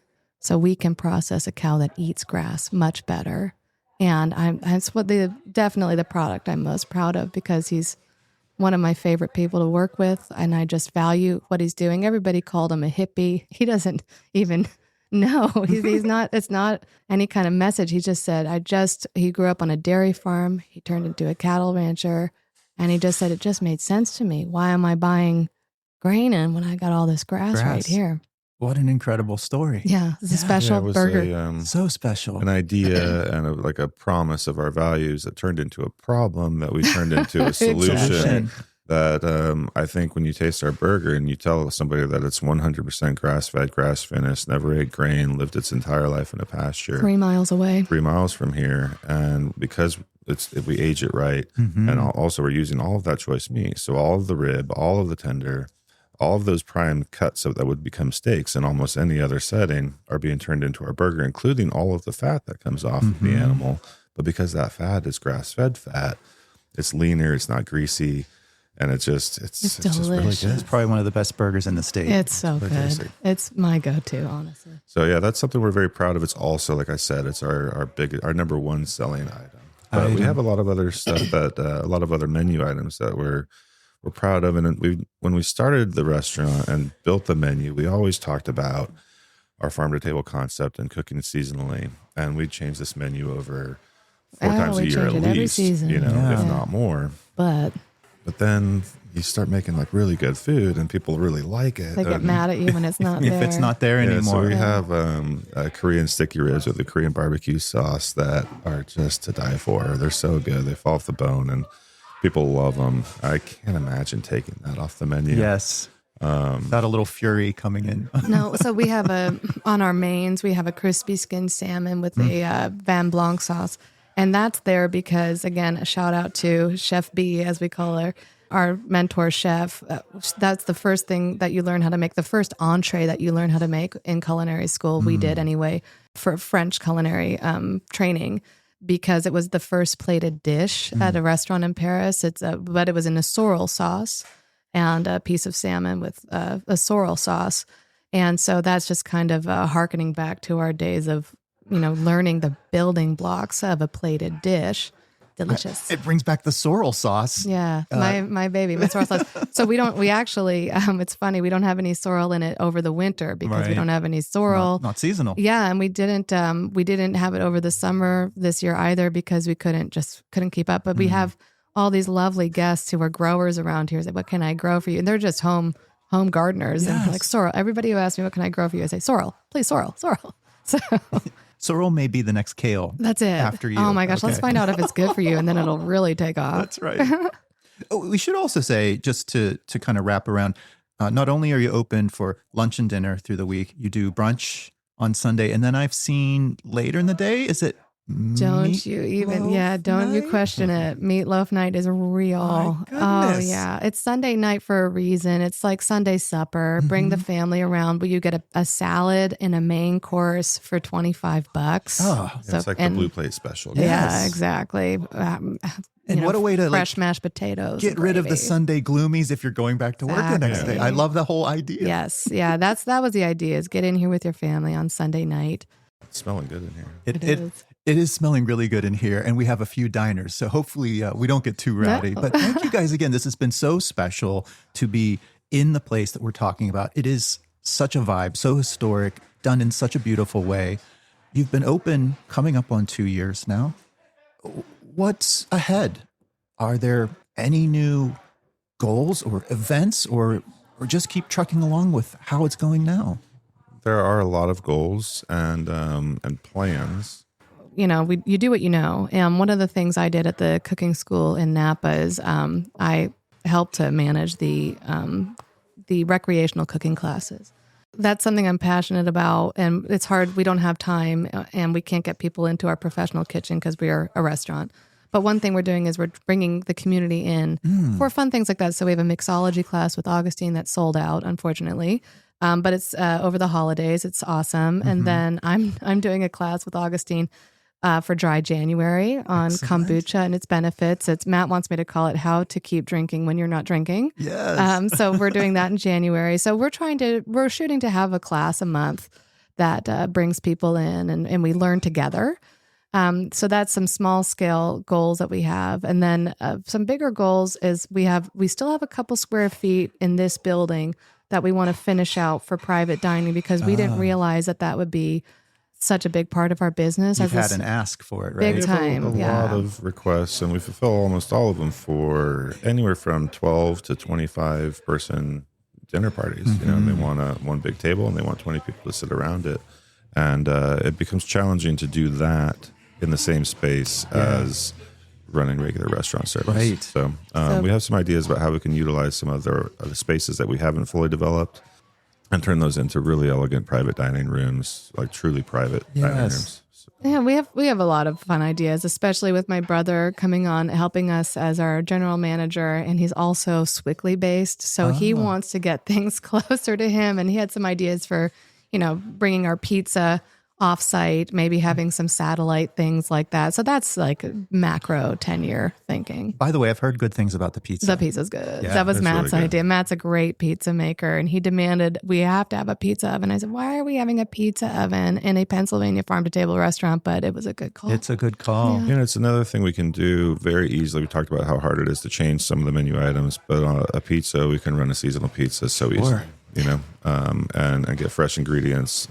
Speaker 2: So we can process a cow that eats grass much better. And that's definitely the product I'm most proud of because he's one of my favorite people to work with. And I just value what he's doing. Everybody called him a hippie. He doesn't even know. He's not, it's not any kind of message. He just said, he grew up on a dairy farm. He turned into a cattle rancher. And he just said, it just made sense to me. Why am I buying grain in when I got all this grass right
Speaker 1: Grass.
Speaker 2: here?
Speaker 1: What an incredible story.
Speaker 2: Yeah, it's a special
Speaker 3: it was
Speaker 2: burger.
Speaker 1: So special.
Speaker 3: an idea and like a promise of our values that turned into a problem that we turned into a solution.
Speaker 1: Solution.
Speaker 3: That I think when you taste our burger and you tell somebody that it's 100% grass-fed, grass-finished, never ate grain, lived its entire life in a pasture,
Speaker 2: 3 miles away.
Speaker 3: 3 miles from here, and because if we age it right, and also we're using all of that choice meat, so all of the rib, all of the tender, all of those prime cuts that would become steaks in almost any other setting are being turned into our burger, including all of the fat that comes off of the animal. But because that fat is grass-fed fat, it's leaner, it's not greasy. And it's just really
Speaker 2: delicious.
Speaker 3: good.
Speaker 1: It's probably one of the best burgers in the state.
Speaker 2: It's so good.
Speaker 3: tasty.
Speaker 2: It's my go-to, honestly.
Speaker 3: So yeah, that's something we're very proud of. It's also, like I said, it's our number one selling item. But we have a lot of other stuff that a lot of other menu items that we're proud of. And when we started the restaurant and built the menu, we always talked about our farm to table concept and cooking seasonally. And we changed this menu over 4 times a
Speaker 2: we
Speaker 3: year at
Speaker 2: change it every
Speaker 3: least,
Speaker 2: season.
Speaker 3: if
Speaker 2: Yeah.
Speaker 3: not more.
Speaker 2: But
Speaker 3: But then you start making like really good food and people really like it.
Speaker 2: they get mad at you when it's not
Speaker 1: if
Speaker 2: there.
Speaker 1: it's not there
Speaker 3: Yeah,
Speaker 1: anymore.
Speaker 3: so we have Korean sticky ribs with the Korean barbecue sauce that are just to die for. They're so good. They fall off the bone and people love them. I can't imagine taking that off the menu.
Speaker 1: Yes. Without a little fury coming in.
Speaker 2: No, so we have on our mains, we have a crispy skinned salmon with a Van Blanc sauce. And that's there because, again, a shout out to Chef B, as we call her, our mentor chef. That's the first thing that you learn how to make, the first entree that you learn how to make in culinary school. We did anyway for French culinary training, because it was the first plated dish at a restaurant in Paris. But it was in a sorrel sauce and a piece of salmon with a sorrel sauce. And so that's just kind of hearkening back to our days of, learning the building blocks of a plated dish. Delicious.
Speaker 1: It brings back the sorrel sauce.
Speaker 2: Yeah, my baby, my sorrel sauce. So we actually, it's funny, we don't have any sorrel in it over the winter because we
Speaker 1: Right.
Speaker 2: don't have any sorrel.
Speaker 1: Not seasonal.
Speaker 2: Yeah, and we didn't have it over the summer this year either because we couldn't keep up. But we have all these lovely guests who are growers around here. Say, what can I grow for you? And they're just home gardeners and like sorrel. Everybody who asks me, what can I grow for you? I say sorrel, please, sorrel. So
Speaker 1: Sorrel may be the next kale.
Speaker 2: that's it.
Speaker 1: After you.
Speaker 2: Oh my gosh, let's
Speaker 1: Okay.
Speaker 2: find out if it's good for you, and then it'll really take off.
Speaker 1: That's right. We should also say, just to kind of wrap around, not only are you open for lunch and dinner through the week, you do brunch on Sunday. And then I've seen later in the day, is it
Speaker 2: Don't you even, don't you question it. Meatloaf night is real.
Speaker 1: My
Speaker 2: Oh,
Speaker 1: goodness.
Speaker 2: yeah. It's Sunday night for a reason. It's like Sunday supper. Bring the family around. But you get a salad and a main course for $25.
Speaker 1: Oh,
Speaker 3: Yeah, it's like the blue plate special.
Speaker 2: Yeah,
Speaker 1: Yes.
Speaker 2: exactly.
Speaker 1: And what a way to
Speaker 2: fresh mashed potatoes.
Speaker 1: get rid of the
Speaker 2: gravy.
Speaker 1: Sunday gloomies if you're going back to work the next day.
Speaker 2: Exactly.
Speaker 1: I love the whole idea.
Speaker 2: Yes. Yeah. That was the idea, is get in here with your family on Sunday night.
Speaker 3: It's smelling good in here.
Speaker 1: It is smelling really good in here, and we have a few diners, so hopefully we don't get too rowdy.
Speaker 2: No.
Speaker 1: But thank you guys again. This has been so special to be in the place that we're talking about. It is such a vibe, so historic, done in such a beautiful way. You've been open coming up on 2 years now. What's ahead? Are there any new goals or events, or just keep trucking along with how it's going now?
Speaker 3: There are a lot of goals and plans.
Speaker 2: You do what you know. And one of the things I did at the cooking school in Napa is I helped to manage the recreational cooking classes. That's something I'm passionate about, and it's hard. We don't have time, and we can't get people into our professional kitchen because we are a restaurant. But one thing we're doing is we're bringing the community in for fun things like that. So we have a mixology class with Augustine that sold out, unfortunately. But it's over the holidays. It's awesome. And then I'm doing a class with Augustine for Dry January on kombucha and its benefits. Matt wants me to call it How to Keep Drinking When You're Not Drinking.
Speaker 1: Yes.
Speaker 2: So we're doing that in January. So we're shooting to have a class a month that brings people in and we learn together. So that's some small scale goals that we have. And then some bigger goals is we still have a couple square feet in this building that we want to finish out for private dining because we didn't realize that would be such a big part of our business.
Speaker 1: You've had an ask for it, right?
Speaker 2: Big time.
Speaker 3: A lot of requests, and we fulfill almost all of them for anywhere from 12 to 25 person dinner parties, and they want one big table and they want 20 people to sit around it. And it becomes challenging to do that in the same space as running regular restaurant service.
Speaker 1: Right.
Speaker 3: So we have some ideas about how we can utilize some of the spaces that we haven't fully developed and turn those into really elegant private dining rooms, like truly private dining rooms.
Speaker 2: Yeah, we have a lot of fun ideas, especially with my brother coming on, helping us as our general manager, and he's also Swickley based, so he wants to get things closer to him, and he had some ideas for, bringing our pizza off-site, maybe having some satellite things like that. So that's like macro 10-year thinking.
Speaker 1: By the way, I've heard good things about the pizza.
Speaker 2: The pizza's good.
Speaker 1: Yeah,
Speaker 2: that was
Speaker 3: it's
Speaker 2: Matt's
Speaker 3: really
Speaker 2: idea. Matt's a great pizza maker, and he demanded we have to have a pizza oven. I said, why are we having a pizza oven in a Pennsylvania farm-to-table restaurant? But it was a good call.
Speaker 1: It's a good call.
Speaker 2: Yeah.
Speaker 3: It's another thing we can do very easily. We talked about how hard it is to change some of the menu items, but on a pizza, we can run a seasonal pizza so easily, and get fresh ingredients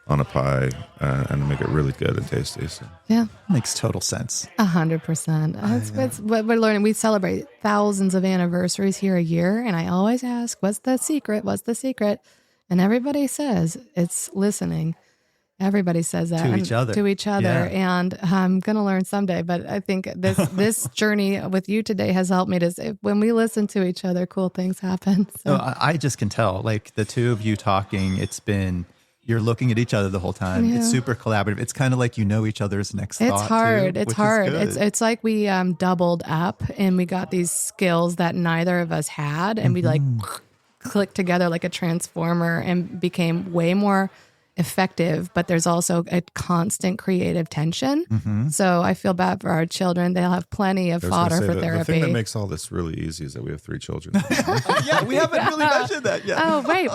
Speaker 3: on a pie and make it really good and tasty. So.
Speaker 2: Yeah.
Speaker 1: Makes total sense.
Speaker 2: 100%. That's what we're learning. We celebrate thousands of anniversaries here a year, and I always ask, what's the secret? What's the secret? And everybody says it's listening. Everybody says that.
Speaker 1: To each other. Yeah.
Speaker 2: And I'm going to learn someday, but I think this journey with you today has helped me to say, when we listen to each other, cool things happen. So.
Speaker 1: No, I just can tell, like the two of you talking, you're looking at each other the whole time.
Speaker 2: Yeah.
Speaker 1: It's super collaborative. It's kind of like each other's next
Speaker 2: It's
Speaker 1: thought.
Speaker 2: hard.
Speaker 1: Too,
Speaker 2: it's
Speaker 1: which
Speaker 2: hard.
Speaker 1: is good.
Speaker 2: It's like we doubled up and we got these skills that neither of us had, and we like clicked together like a transformer and became way more effective. But there's also a constant creative tension. So I feel bad for our children. They'll have plenty of fodder for therapy.
Speaker 3: The thing that makes all this really easy is that we have 3 children.
Speaker 1: Yeah, we haven't really mentioned that yet.
Speaker 2: Oh, right.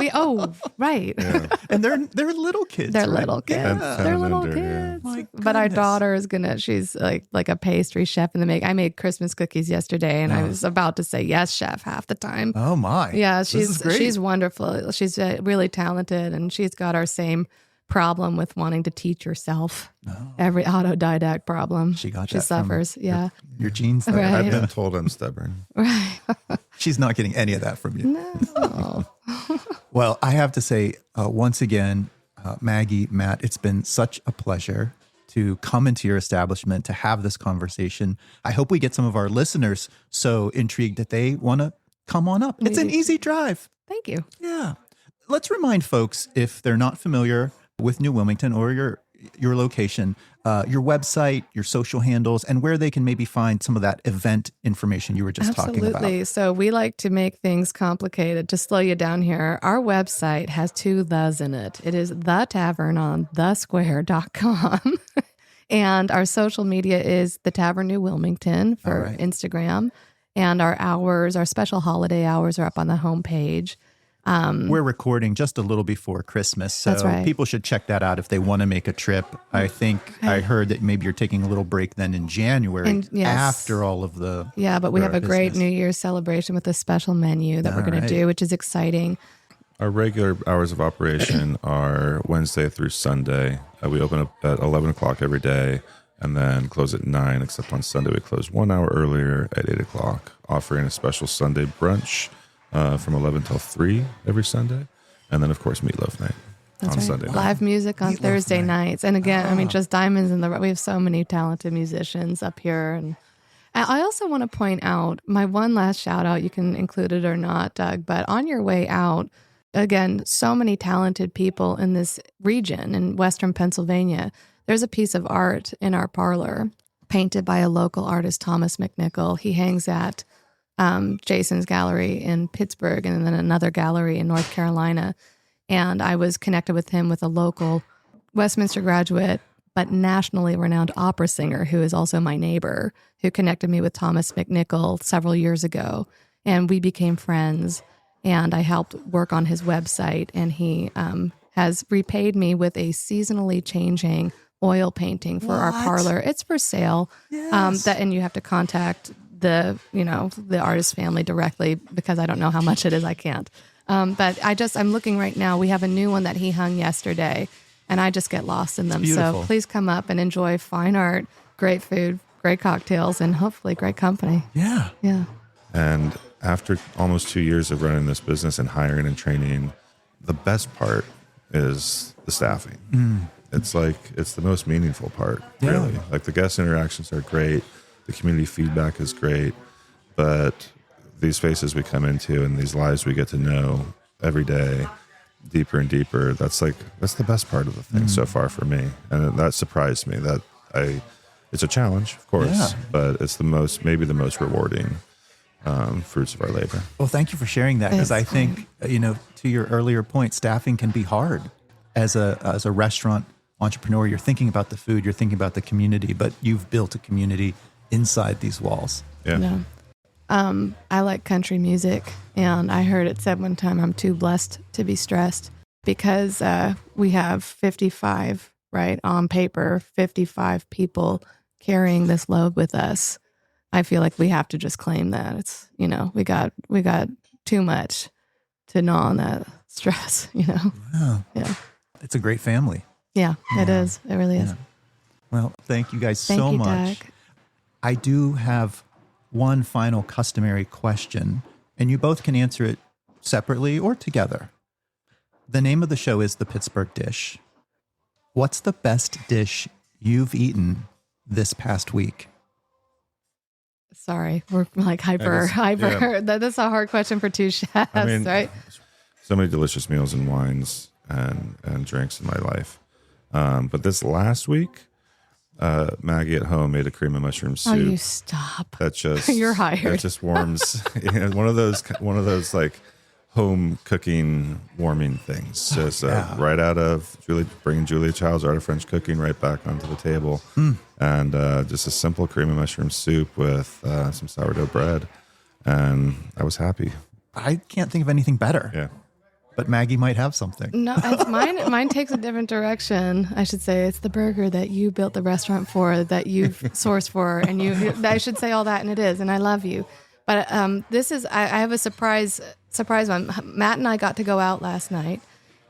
Speaker 2: Right.
Speaker 3: Yeah.
Speaker 1: And they're little kids.
Speaker 2: They're
Speaker 1: right?
Speaker 2: little kids.
Speaker 1: Yeah.
Speaker 2: They're little
Speaker 3: Tender, yeah.
Speaker 2: kids.
Speaker 1: My
Speaker 2: But our
Speaker 1: goodness.
Speaker 2: daughter is she's like a pastry chef in the make. I made Christmas cookies yesterday, and I was about to say yes, chef, half the time.
Speaker 1: Oh my.
Speaker 2: Yeah,
Speaker 1: This is great.
Speaker 2: she's wonderful. She's really talented, and she's got our same problem with wanting to teach herself. Every autodidact problem.
Speaker 1: She got
Speaker 2: She
Speaker 1: that from
Speaker 2: suffers. Yeah.
Speaker 1: Your genes there.
Speaker 2: Right.
Speaker 3: I've been told I'm stubborn.
Speaker 2: Right.
Speaker 1: She's not getting any of that from you.
Speaker 2: No.
Speaker 1: Well, I have to say, once again, Maggie, Matt, it's been such a pleasure to come into your establishment to have this conversation. I hope we get some of our listeners so intrigued that they want to come on up. It's an easy drive.
Speaker 2: Thank you.
Speaker 1: Yeah. Let's remind folks, if they're not familiar with New Wilmington or your location, your website, your social handles, and where they can maybe find some of that event information you were just talking about.
Speaker 2: Absolutely. So we like to make things complicated. To slow you down here, our website has 2 thes in it. It is The Tavern on thesquare.com. And our social media is The Tavern New Wilmington for Instagram. And our special holiday hours are up on the homepage.
Speaker 1: We're recording just a little before Christmas, so
Speaker 2: That's right.
Speaker 1: people should check that out if they want to make a trip. I think I heard that maybe you're taking a little break then in January after all of the
Speaker 2: Yeah, but we have a great
Speaker 1: business.
Speaker 2: New Year's celebration with a special menu that we're going to do, which is exciting.
Speaker 3: Our regular hours of operation are Wednesday through Sunday. We open up at 11 o'clock every day and then close at 9, except on Sunday we close 1 hour earlier at 8 o'clock, offering a special Sunday brunch from 11 till 3 every Sunday. And then, of course, meatloaf night on Sunday night.
Speaker 2: Live music on
Speaker 1: Meatloaf
Speaker 2: Thursday
Speaker 1: night.
Speaker 2: nights. And again, I mean, just diamonds in the rough. We have so many talented musicians up here. And I also want to point out my one last shout out. You can include it or not, Doug, but on your way out, again, so many talented people in this region in Western Pennsylvania. There's a piece of art in our parlor painted by a local artist, Thomas McNichol. He hangs at Jason's gallery in Pittsburgh and then another gallery in North Carolina. And I was connected with him with a local Westminster graduate, but nationally renowned opera singer who is also my neighbor, who connected me with Thomas McNichol several years ago. And we became friends, and I helped work on his website, and he has repaid me with a seasonally changing oil painting for our parlor. It's for sale.
Speaker 1: Yes.
Speaker 2: And you have to contact the artist family directly because I don't know how much it is. I can't. But I'm looking right now. We have a new one that he hung yesterday, and I just get lost in them.
Speaker 1: beautiful.
Speaker 2: So please come up and enjoy fine art, great food, great cocktails, and hopefully great company.
Speaker 1: Yeah.
Speaker 2: Yeah.
Speaker 3: And after almost 2 years of running this business and hiring and training, the best part is the staffing. It's the most meaningful part, really. Like the guest interactions are great. The community feedback is great. But these faces we come into and these lives we get to know every day, deeper and deeper, that's the best part of the thing so far for me. And that surprised me it's a challenge, of course, but it's maybe the most rewarding fruits of our labor.
Speaker 1: Well, thank you for sharing that, because I think, to your earlier point, staffing can be hard. As a restaurant entrepreneur, you're thinking about the food, you're thinking about the community, but you've built a community inside these walls.
Speaker 3: Yeah.
Speaker 2: I like country music, and I heard it said one time, I'm too blessed to be stressed, because we have 55, right, on paper, 55 people carrying this load with us. I feel like we have to just claim that it's, we got too much to gnaw on that stress,
Speaker 1: Wow.
Speaker 2: Yeah.
Speaker 1: It's a great family.
Speaker 2: Yeah, it is. It really is.
Speaker 1: Well, thank you guys
Speaker 2: Thank
Speaker 1: so
Speaker 2: you,
Speaker 1: much.
Speaker 2: Doug.
Speaker 1: I do have one final customary question, and you both can answer it separately or together. The name of the show is The Pittsburgh Dish. What's the best dish you've eaten this past week?
Speaker 2: Sorry, we're like hyper.
Speaker 3: Yeah.
Speaker 2: That's a hard question for two chefs, right?
Speaker 3: So many delicious meals and wines and drinks in my life. But this last week, Maggie at home made a cream of mushroom soup.
Speaker 2: Oh, you stop.
Speaker 3: That just
Speaker 2: You're hired.
Speaker 3: That just warms. One of those like home cooking warming things. Just right out of bringing Julia Child's Art of French Cooking right back onto the table, and just a simple cream of mushroom soup with some sourdough bread, and I was happy.
Speaker 1: I can't think of anything better.
Speaker 3: Yeah.
Speaker 1: But Maggie might have something.
Speaker 2: No, it's mine. Mine takes a different direction. I should say it's the burger that you built the restaurant for, that you've sourced for, and I should say all that, and it is, and I love you. But this is. I have a surprise one. Matt and I got to go out last night,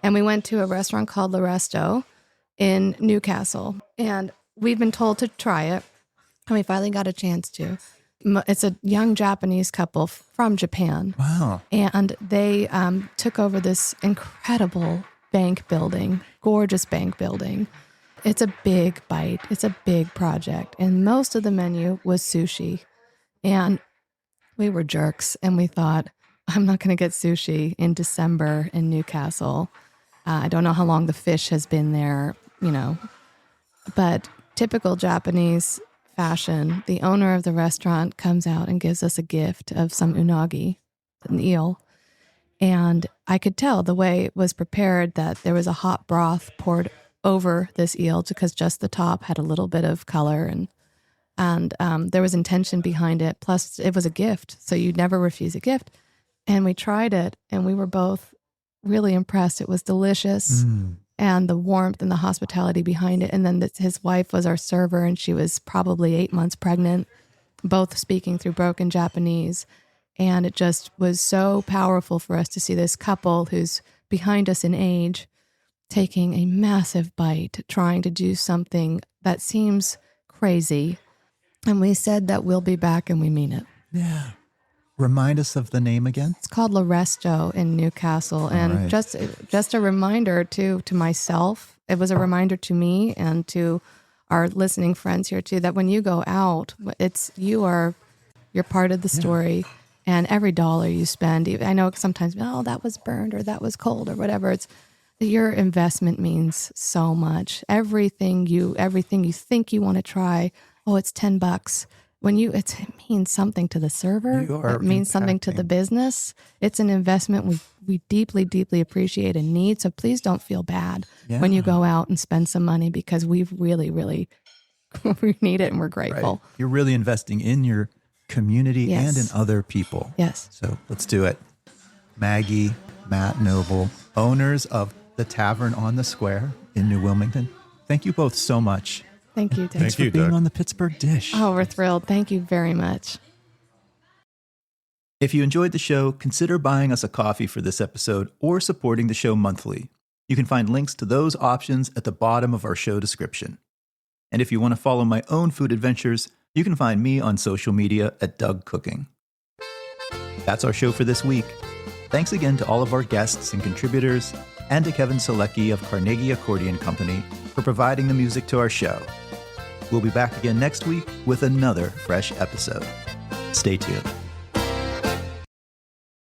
Speaker 2: and we went to a restaurant called La Resto in Newcastle, and we've been told to try it, and we finally got a chance to. It's a young Japanese couple from Japan.
Speaker 1: Wow.
Speaker 2: And they took over this incredible bank building, gorgeous bank building. It's a big bite. It's a big project. And most of the menu was sushi. And we were jerks. And we thought, I'm not going to get sushi in December in Newcastle. I don't know how long the fish has been there, But typical Japanese fashion, the owner of the restaurant comes out and gives us a gift of some unagi, an eel. And I could tell the way it was prepared that there was a hot broth poured over this eel because just the top had a little bit of color, and there was intention behind it. Plus, it was a gift, so you'd never refuse a gift. And we tried it, and we were both really impressed. It was delicious. And the warmth and the hospitality behind it. And then his wife was our server, and she was probably 8 months pregnant, both speaking through broken Japanese. And it just was so powerful for us to see this couple who's behind us in age taking a massive bite, trying to do something that seems crazy. And we said that we'll be back, and we mean it.
Speaker 1: Yeah. Remind us of the name again.
Speaker 2: It's called La Resto in Newcastle. And just a reminder to myself, it was a reminder to me and to our listening friends here too, that when you go out, you're part of the story, and every dollar you spend, I know sometimes, that was burned or that was cold or whatever. Your investment means so much. Everything you think you want to try, it's $10. It means something to the server. It means something to the business. It's an investment we deeply, deeply appreciate and need. So please don't feel bad when you go out and spend some money, because we've really, really we need it, and we're grateful.
Speaker 1: Right. You're really investing in your community and in other people.
Speaker 2: Yes.
Speaker 1: So let's do it. Maggie, Matt Noble, owners of the Tavern on the Square in New Wilmington. Thank you both so much.
Speaker 2: Thank you, Doug.
Speaker 1: Thanks for being on the Pittsburgh Dish.
Speaker 2: Oh, we're thrilled. Thank you very much.
Speaker 1: If you enjoyed the show, consider buying us a coffee for this episode or supporting the show monthly. You can find links to those options at the bottom of our show description. And if you want to follow my own food adventures, you can find me on social media at Doug Cooking. That's our show for this week. Thanks again to all of our guests and contributors, and to Kevin Selecki of Carnegie Accordion Company for providing the music to our show. We'll be back again next week with another fresh episode. Stay tuned.